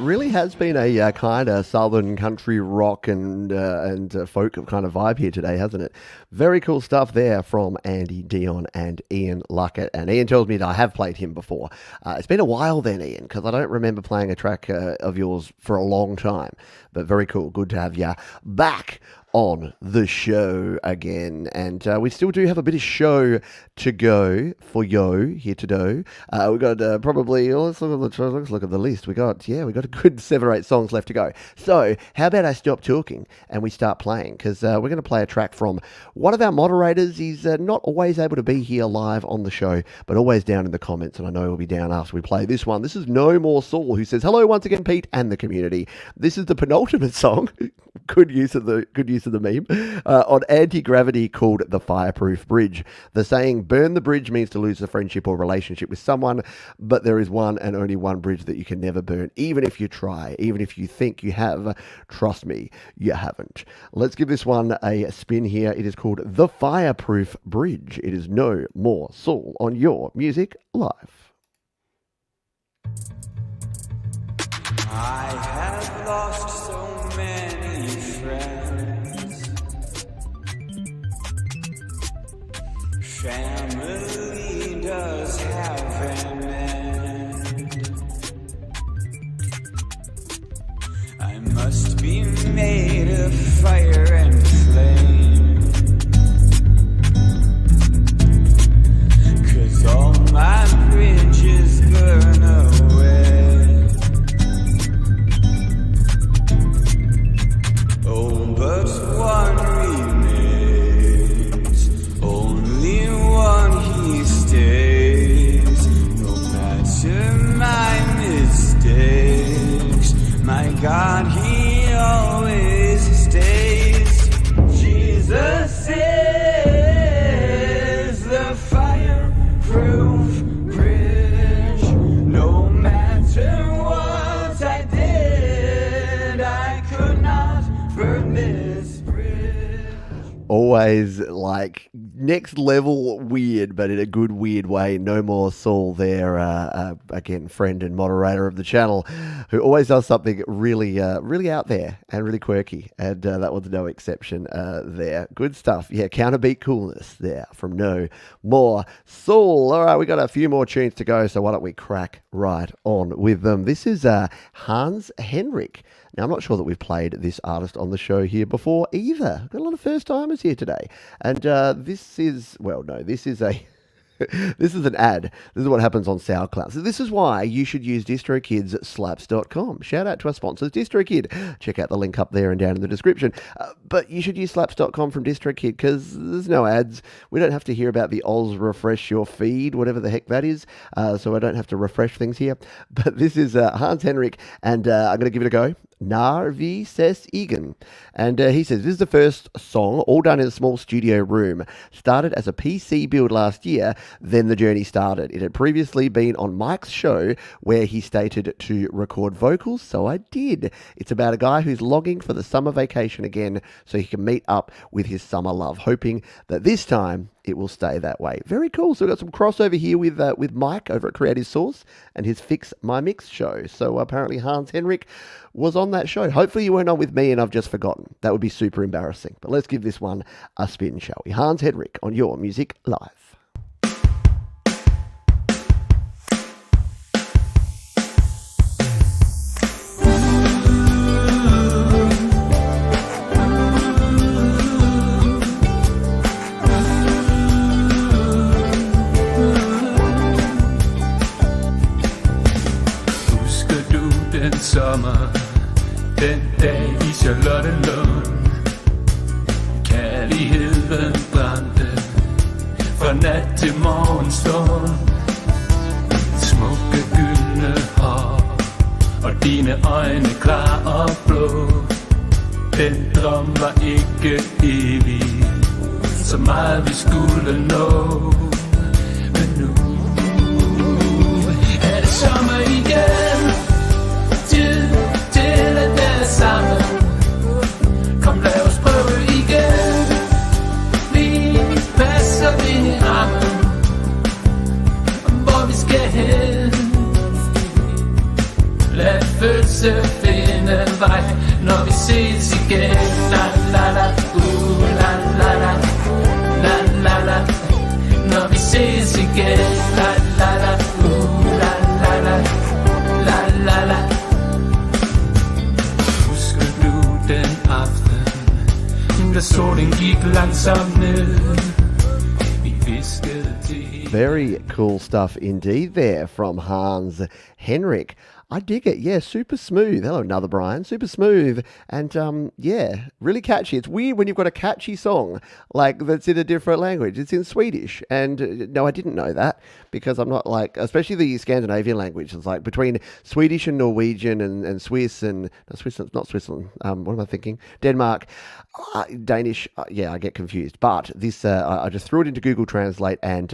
really has been a kind of southern country rock and folk kind of vibe here today, hasn't it? Very cool stuff there from Andy Dion and Ian Luckett. And Ian tells me that I have played him before. It's been a while then, Ian, because I don't remember playing a track of yours for a long time. But very cool. Good to have you back on the show again, and we still do have a bit of show to go for yo here today. We got probably let's look at the list. We got a good 7 or 8 songs left to go. So how about I stop talking and we start playing, because we're going to play a track from one of our moderators. He's not always able to be here live on the show, but always down in the comments, and I know he'll be down after we play this one. This is No More Saul, who says hello once again, Pete and the community. This is the penultimate song. Good use of the meme on Anti-Gravity, called The Fireproof Bridge. The saying burn the bridge means to lose a friendship or relationship with someone, but there is one and only one bridge that you can never burn, even if you try, even if you think you have. Trust me, you haven't. Let's give this one a spin here. It is called The Fireproof Bridge. It is No More Saul on Your Music Live. I have lost so many friends. Family does have an end. I must be made of fire and flame, 'cause all my bridges burn away. Oh, but one remains, only one he stays. No matter my mistakes, my God, he always stays. Jesus is the fireproof bridge. No matter what I did, I could not burn this bridge. Always like next level weird, but in a good weird way. No More Saul there, again, friend and moderator of the channel, who always does something really out there and really quirky, and that was no exception there. Good stuff. Yeah, counterbeat coolness there from No More Saul. All right, we got a few more tunes to go, so why don't we crack right on with them. This is Hans Henrik. Now, I'm not sure that we've played this artist on the show here before either. Got a lot of first-timers here today. And this is a... This is an ad. This is what happens on SoundCloud. So this is why you should use DistroKid's slaps.com. Shout out to our sponsors, DistroKid. Check out the link up there and down in the description. But you should use slaps.com from DistroKid, because there's no ads. We don't have to hear about the Oz refresh your feed, whatever the heck that is. So I don't have to refresh things here. But this is Hans Henrik, and I'm going to give it a go. Nar vi ses igen. And he says, this is the first song, all done in a small studio room. Started as a PC build last year, then the journey started. It had previously been on Mike's show, where he stated to record vocals, so I did. It's about a guy who's longing for the summer vacation again, so he can meet up with his summer love, hoping that this time it will stay that way. Very cool. So we've got some crossover here with Mike over at Creative Source and his Fix My Mix show. So apparently Hans Henrik was on that show. Hopefully you weren't on with me and I've just forgotten. That would be super embarrassing. But let's give this one a spin, shall we? Hans Henrik on Your Music Live. Sommer, den dag i Charlottenlund. Kærligheden brændte fra nat til morgenstund. Smukke gyldne hår og dine øjne klar og blå. Den drøm var ikke evig, så meget vi skulle nå. Men nu er det sommer igen. Til at være sammen. Kom, lad os prøve igen. Vi passer ind i rammen, hvor vi skal hen. Lad følelse ses igen. La la la, la la la, la la la. Når vi ses igen. La la la, la la la, la la la. Husker du den aften, da solen gik langsomt ned? Vi viskede til. Very cool stuff indeed there from Hans Henrik. I dig it. Yeah, super smooth. Hello, another Brian. Super smooth. And yeah, really catchy. It's weird when you've got a catchy song like that's in a different language. It's in Swedish. And no, I didn't know that because I'm not like, especially the Scandinavian languages, like between Swedish and Norwegian and Swiss and, no, Switzerland, not Switzerland. What am I thinking? Denmark, Danish. Yeah, I get confused. But this, I just threw it into Google Translate and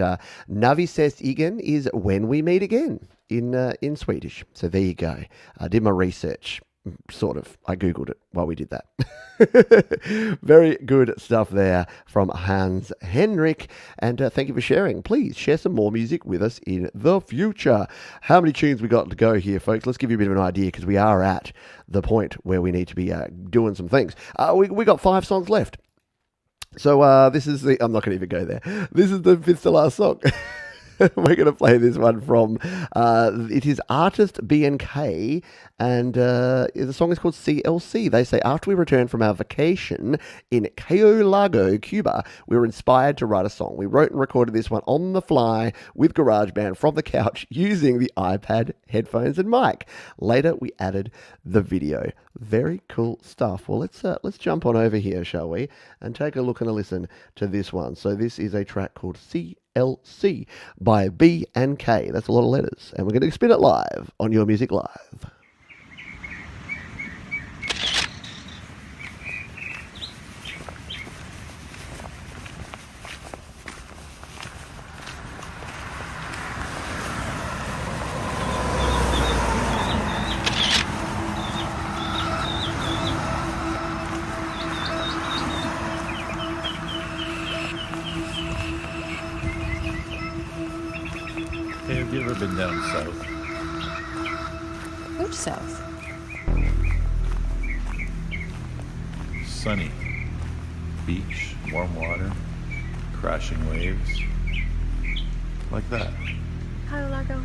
När vi ses igen is when we meet again in Swedish. So there you go. I did my research, sort of. I Googled it while we did that. Very good stuff there from Hans Henrik. And thank you for sharing. Please share some more music with us in the future. How many tunes we got to go here, folks? Let's give you a bit of an idea because we are at the point where we need to be doing some things. We got 5 songs left. So this is the... I'm not going to even go there. This is the 5th to last song. We're going to play this one from, it is artist BNK, and the song is called CLC. They say, after we returned from our vacation in Cayo Lago, Cuba, we were inspired to write a song. We wrote and recorded this one on the fly with GarageBand from the couch using the iPad, headphones, and mic. Later, we added the video. Very cool stuff. Well, let's jump on over here, shall we, and take a look and a listen to this one. So this is a track called CLC by B and K. That's a lot of letters. And we're going to spin it live on Your Music Live. Hey, have you ever been down south? Which south? Sunny. Beach, warm water, crashing waves. Like that. Cayo Lago.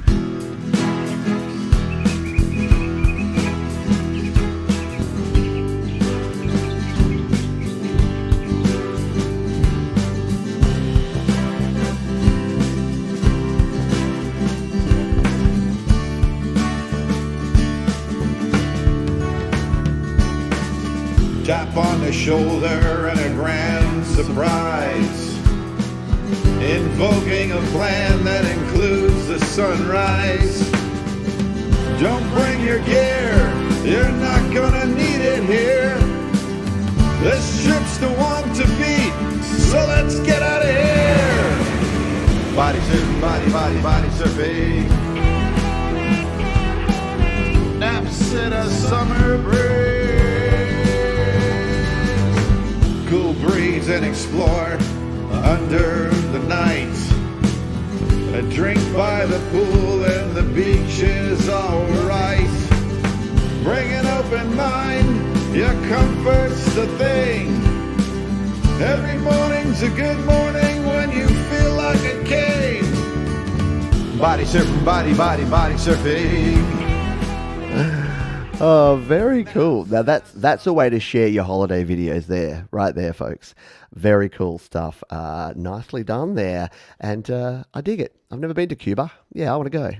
Tap on the shoulder and a grand surprise, invoking a plan that includes the sunrise. Don't bring your gear, you're not gonna need it here. This trip's the one to beat, so let's get out of here. Body surfing, body surfing. Naps at a summer breeze. Cool breeze and explore under the night. A drink by the pool and the beach is alright. Bring an open mind, your comfort's the thing. Every morning's a good morning when you feel like a king. Body surfing, body surfing. Oh, very cool. Now that's a way to share your holiday videos there, right there, folks. Very cool stuff. Nicely done there. And I dig it. I've never been to Cuba. Yeah, I want to go.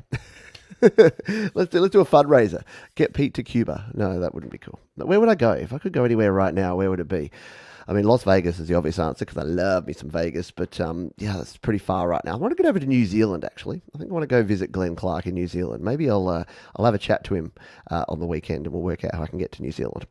Let's do a fundraiser. Get Pete to Cuba. No, that wouldn't be cool. Where would I go? If I could go anywhere right now, where would it be? I mean, Las Vegas is the obvious answer because I love me some Vegas, but yeah, that's pretty far right now. I want to get over to New Zealand, actually. I think I want to go visit Glenn Clark in New Zealand. Maybe I'll have a chat to him on the weekend and we'll work out how I can get to New Zealand.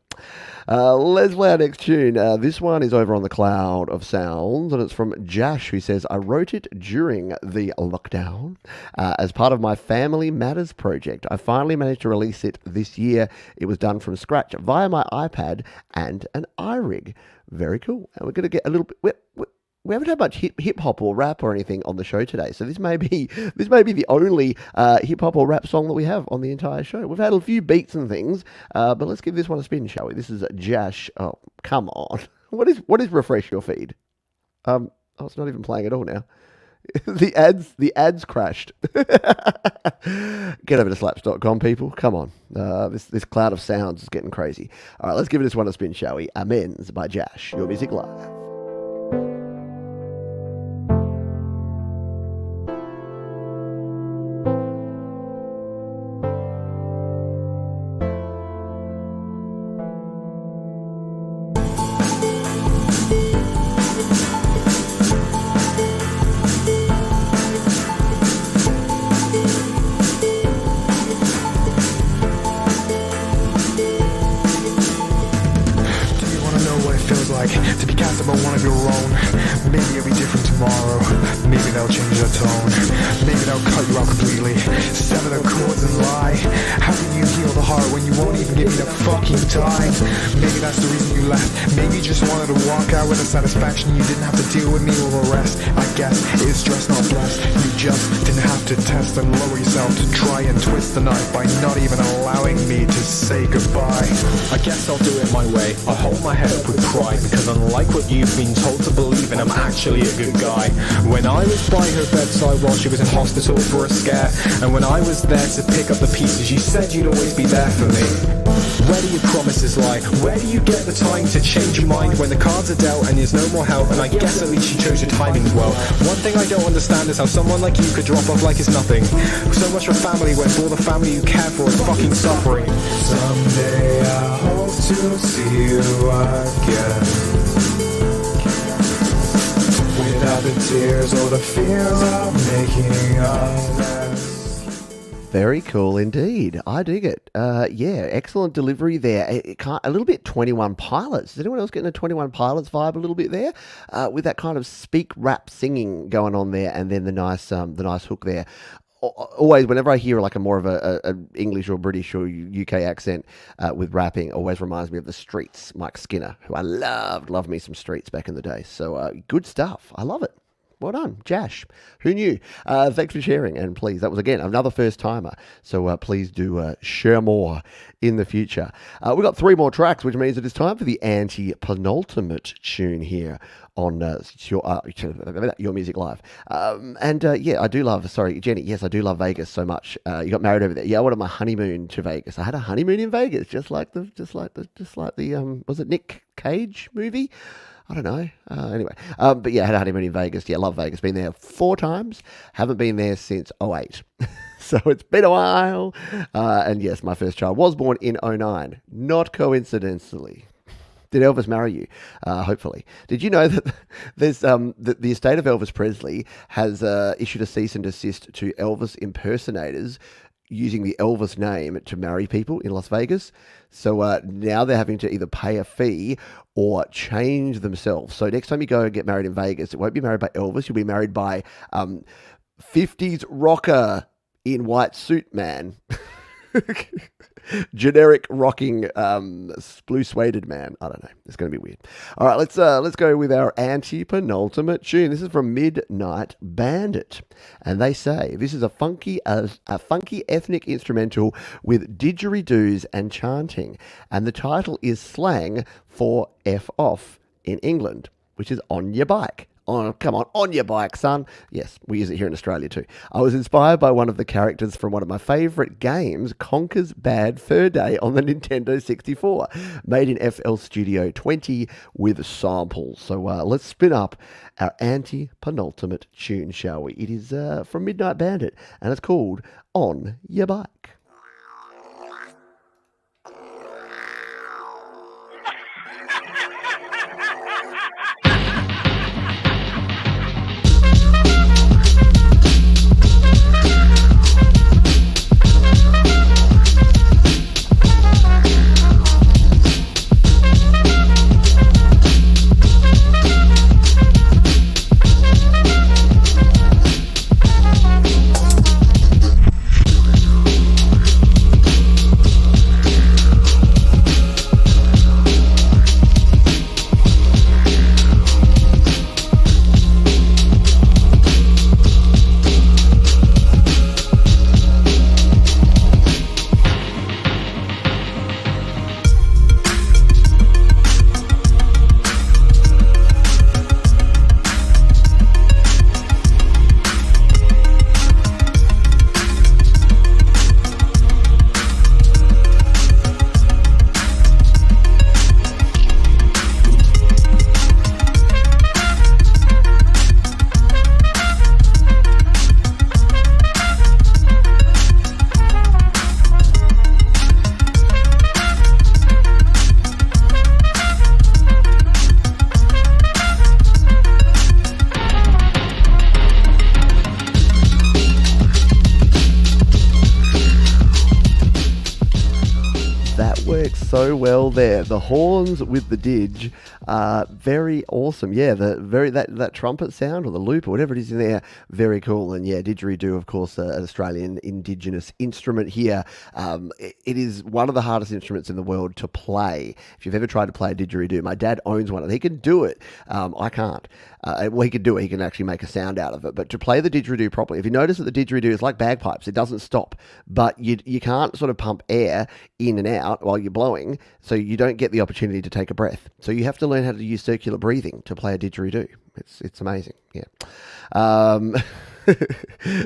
Let's play our next tune. This one is over on the Cloud of Sounds, and it's from Jash, who says, I wrote it during the lockdown as part of my Family Matters project. I finally managed to release it this year. It was done from scratch via my iPad and an iRig. Very cool. And we're going to get a little bit... we haven't had much hip hop or rap or anything on the show today, so this may be the only hip hop or rap song that we have on the entire show. We've had a few beats and things, but let's give this one a spin, shall we? This is Jash. Oh, come on! What is refresh your feed? Oh, it's not even playing at all now. The ads crashed. Get over to slaps.com, people. Come on. This cloud of sounds is getting crazy. All right, let's give this one a spin, shall we? Amends by Jash. Your Music Live. To be cast about one of your own. Maybe it'll be different tomorrow. Maybe they'll change their tone. Maybe they'll cut you out completely, sever the cords and lie. How can you heal the heart when you won't even give me the fucking time? Maybe that's the reason you left. Maybe you just wanted to walk out with a satisfaction you didn't have to deal with me or the rest. I guess it's stress, not blessed. You just didn't have to test and lower yourself to try and twist the knife by not even allowing me to say goodbye. I guess I'll do it my way. I hold my head up with pride, because unlike what you've been told to believe in, I'm actually a good guy. When I was by her bedside while she was in hospital for a scare, and when I was there to pick up the pieces, you said you'd always be there for me. Where do your promises lie? Where do you get the time to change your mind when the cards are dealt and there's no more help? And I guess at least you chose your timing well. One thing I don't understand is how someone like you could drop off like it's nothing. So much for family when all the family you care for is fucking suffering. Someday I hope to see you again, without the tears or the fears of making amends. Very cool indeed. I dig it. Yeah, excellent delivery there. A little bit 21 Pilots. Is anyone else getting a 21 Pilots vibe a little bit there? With that kind of speak rap singing going on there, and then the nice hook there. Always, whenever I hear like a more of a English or British or UK accent with rapping, always reminds me of the Streets, Mike Skinner, who I loved me some Streets back in the day. So good stuff. I love it. Well done, Jash. Who knew? Thanks for sharing, and please, that was again another first timer. So please do share more in the future. We've got 3 more tracks, which means it is time for the anti-penultimate tune here on your Music Live. Yeah, I do love. Sorry, Jenny. Yes, I do love Vegas so much. You got married over there. Yeah, I went on my honeymoon to Vegas. I had a honeymoon in Vegas, just like the was it Nick Cage movie? I don't know. Anyway, but yeah, I had a honeymoon in Vegas. Yeah, love Vegas. Been there 4 times. Haven't been there since 2008. So it's been a while. And yes, my first child was born in 2009. Not coincidentally. Did Elvis marry you? Hopefully. Did you know that there's the estate of Elvis Presley has issued a cease and desist to Elvis impersonators using the Elvis name to marry people in Las Vegas? So now they're having to either pay a fee or change themselves. So next time you go and get married in Vegas, it won't be married by Elvis. You'll be married by 50s rocker in white suit man. Generic rocking blue suede man. I don't know. It's going to be weird. All right, let's go with our anti-penultimate tune. This is from Midnight Bandit, and they say this is a funky ethnic instrumental with didgeridoos and chanting, and the title is slang for F off in England, which is on your bike. Oh, come on your bike, son. Yes, we use it here in Australia too. I was inspired by one of the characters from one of my favourite games, Conker's Bad Fur Day on the Nintendo 64, made in FL Studio 20 with samples. So let's spin up our anti-penultimate tune, shall we? It is from Midnight Bandit, and it's called On Your Bike. so well there. The horns with the didge, very awesome. Yeah, that trumpet sound or the loop or whatever it is in there, very cool. And yeah, didgeridoo, of course, an Australian indigenous instrument here. It is one of the hardest instruments in the world to play. If you've ever tried to play a didgeridoo, my dad owns one and he can do it. I can't. Well, he can do it. He can actually make a sound out of it. But to play the didgeridoo properly, if you notice that the didgeridoo is like bagpipes, it doesn't stop. But you can't sort of pump air in and out while you're blowing, so you don't get the opportunity to take a breath. So you have to learn how to use circular breathing to play a didgeridoo. It's amazing. Yeah.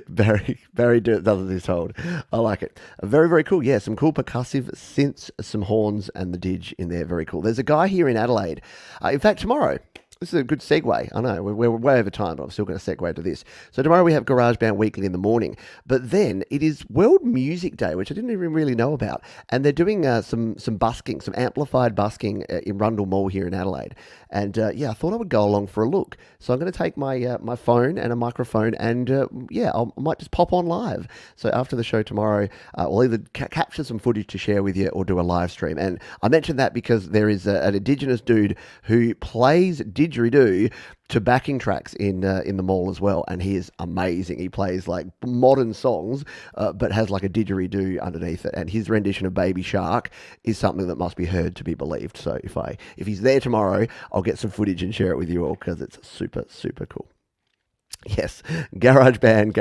Very doesn't is told. I like it. Very, very cool. Yeah, some cool percussive synths, some horns, and the didge in there. Very cool. There's a guy here in Adelaide. In fact, tomorrow. This is a good segue. I know, we're way over time, but I'm still going to segue to this. So tomorrow we have Garage Band Weekly in the morning, but then it is World Music Day, which I didn't even really know about. And they're doing some busking, some amplified busking in Rundle Mall here in Adelaide. And I thought I would go along for a look. So I'm going to take my my phone and a microphone and I might just pop on live. So after the show tomorrow, we'll either capture some footage to share with you or do a live stream. And I mentioned that because there is an Indigenous dude who plays didgeridoo to backing tracks in the mall as well, and he is amazing. He plays like modern songs, but has like a didgeridoo underneath it, and his rendition of Baby Shark is something that must be heard to be believed. So if he's there tomorrow, I'll get some footage and share it with you all because it's super, super cool. Yes, Garage Band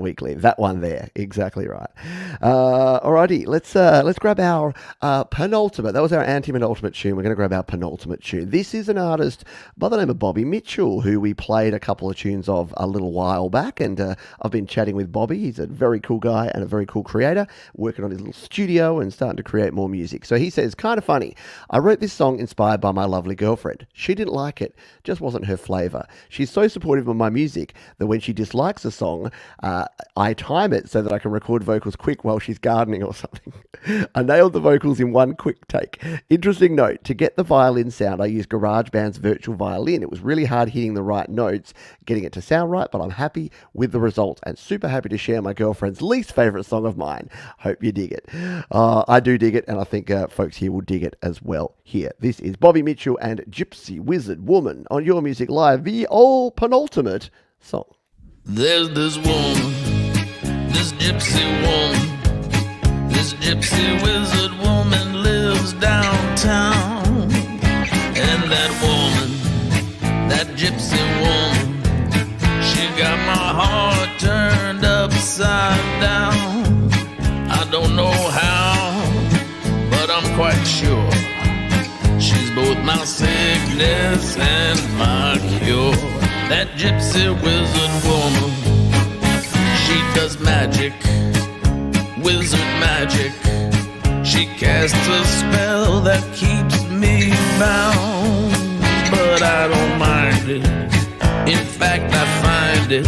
Weekly. That one there, exactly right. Alrighty, let's grab our penultimate. That was our anti-penultimate tune. We're going to grab our penultimate tune. This is an artist by the name of Bobby Mitchell, who we played a couple of tunes of a little while back, and I've been chatting with Bobby. He's a very cool guy and a very cool creator, working on his little studio and starting to create more music. So he says, kind of funny, I wrote this song inspired by my lovely girlfriend. She didn't like it, just wasn't her flavour. She's so supportive of my music that when she dislikes a song, I time it so that I can record vocals quick while she's gardening or something. I nailed the vocals in one quick take. Interesting note, to get the violin sound, I used GarageBand's virtual violin. It was really hard hitting the right notes, getting it to sound right, but I'm happy with the result and super happy to share my girlfriend's least favourite song of mine. Hope you dig it. I do dig it, and I think folks here will dig it as well. Here, this is Bobby Mitchell and Gypsy Wizard Woman on Your Music Live, the old penultimate song. There's this woman, this gypsy woman, this gypsy wizard woman lives downtown. And that woman, that gypsy woman, she got my heart turned upside down. I don't know how, but I'm quite sure she's both my sickness and my cure. That gypsy wizard woman, she does magic, wizard magic. She casts a spell that keeps me bound, but I don't mind it. In fact, I find it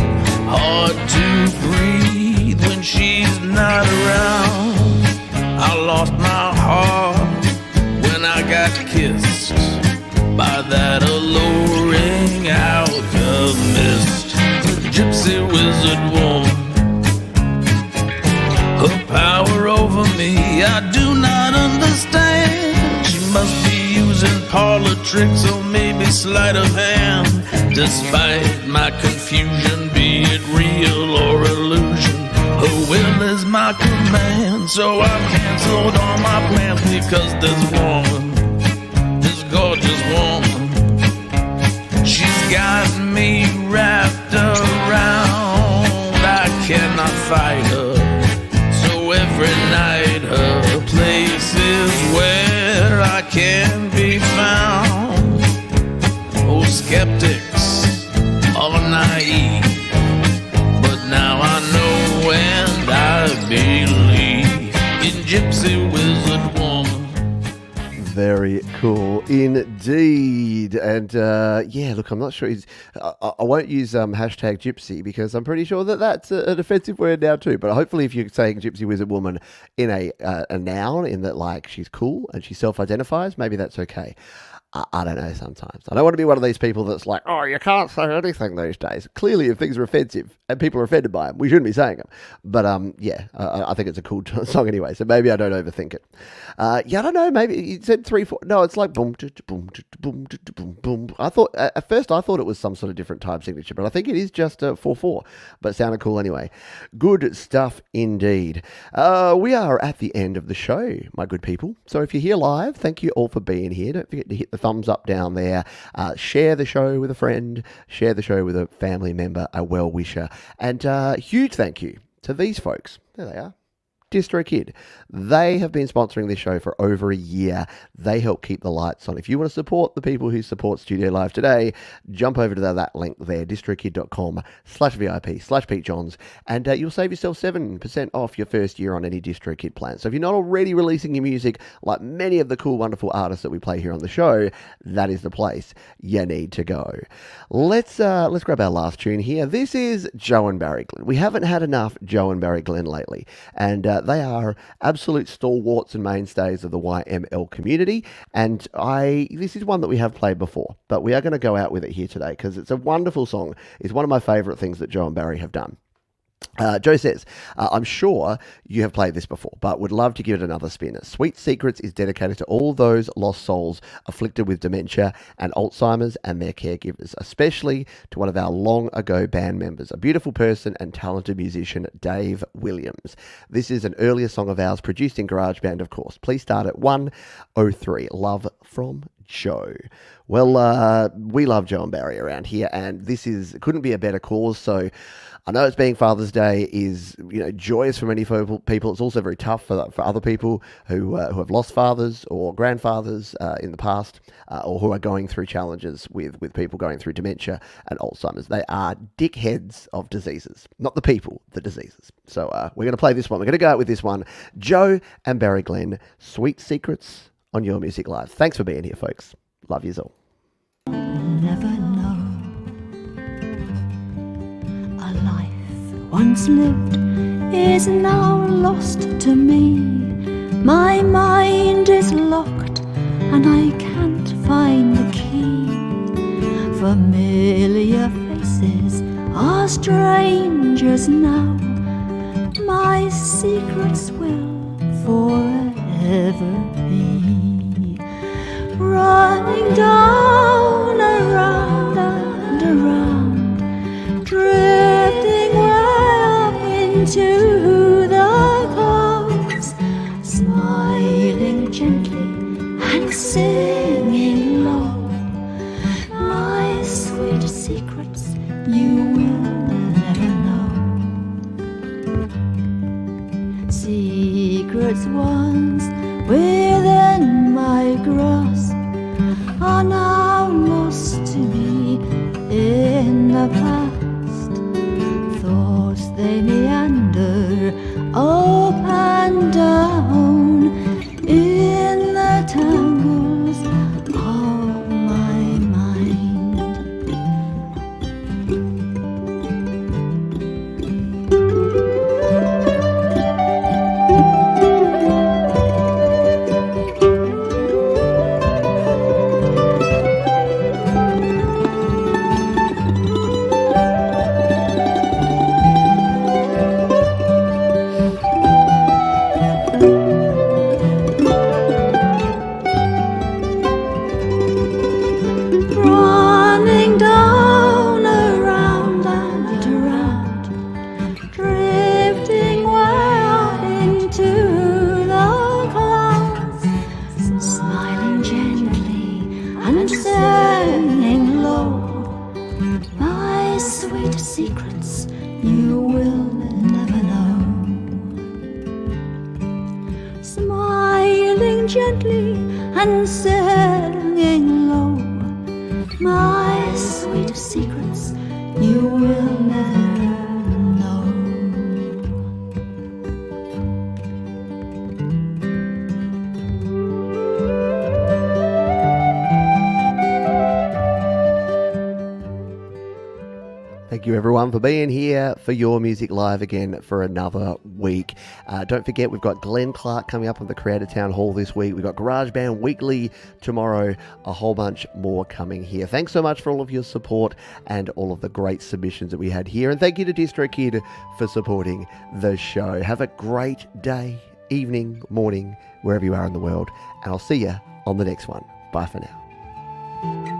hard to breathe when she's not around. I lost my heart when I got kissed by that alluring alchemist, the gypsy wizard woman. Her power over me I do not understand. She must be using parlor tricks or maybe sleight of hand. Despite my confusion, be it real or illusion, her will is my command. So I've canceled all my plans because this woman, this gorgeous woman, she's got me wrapped around. I cannot fight her, so every night her place is where I can be found. Oh, skeptics are naive, but now I know and I believe in Gypsy Wizard Woman. Very cool indeed. And look, I'm not sure I won't use hashtag gypsy because I'm pretty sure that that's an offensive word now too. But hopefully if you're saying gypsy wizard woman in a noun, in that like she's cool and she self-identifies, maybe that's okay. I don't know sometimes. I don't want to be one of these people that's like, oh, you can't say anything these days. Clearly, if things are offensive and people are offended by them, we shouldn't be saying them. But I think it's a cool song anyway, so maybe I don't overthink it. I don't know, maybe you said 3/4. No, it's like boom, boom, boom, boom, boom. I thought, at first, I thought it was some sort of different time signature, but I think it is just 4/4, but it sounded cool anyway. Good stuff indeed. We are at the end of the show, my good people. So if you're here live, thank you all for being here. Don't forget to hit the thumbs up down there. Share the show with a friend. Share the show with a family member, a well-wisher. And huge thank you to these folks. There they are. DistroKid. They have been sponsoring this show for over a year. They help keep the lights on. If you want to support the people who support Studio Live today, jump over to that link there, distrokid.com/VIP/Pete Johns, and you'll save yourself 7% off your first year on any DistroKid plan. So if you're not already releasing your music like many of the cool, wonderful artists that we play here on the show, that is the place you need to go. Let's grab our last tune here. This is Joe and Barry Glenn. We haven't had enough Joe and Barry Glenn lately, and they are absolute stalwarts and mainstays of the YML community, and this is one that we have played before, but we are going to go out with it here today because it's a wonderful song. It's one of my favourite things that Joe and Barry have done. Joe says, I'm sure you have played this before, but would love to give it another spin. Sweet Secrets is dedicated to all those lost souls afflicted with dementia and Alzheimer's and their caregivers, especially to one of our long ago band members, a beautiful person and talented musician, Dave Williams. This is an earlier song of ours produced in GarageBand, of course. Please start at 1:03. Love from Joe. Well, we love Joe and Barry around here, and couldn't be a better cause. So I know it's being Father's Day is joyous for many people. It's also very tough for other people who have lost fathers or grandfathers in the past, or who are going through challenges with people going through dementia and Alzheimer's. They are dickheads of diseases, not the people, the diseases. So we're going to play this one. We're going to go out with this one. Joe and Barry Glenn, Sweet Secrets on Your Music Live. Thanks for being here, folks. Love yous all. Never know a life once lived is now lost to me. My mind is locked and I can't find the key. Familiar faces are strangers now. My secrets will forever be running down, around and around, drifting way up into the clouds, smiling gently and singing low. My sweet secrets you will never know. Secrets once within my grasp are now lost to me in the past. Thoughts they meander up and down in the tangles of my mind. Gently and singing low, my sweet secrets you will never know. Thank you, everyone, for being here for Your Music Live again for another week. Don't forget, we've got Glenn Clark coming up on the Creator Town Hall this week. We've got Garage Band Weekly tomorrow. A whole bunch more coming here. Thanks so much for all of your support and all of the great submissions that we had here. And thank you to DistroKid for supporting the show. Have a great day, evening, morning, wherever you are in the world. And I'll see you on the next one. Bye for now.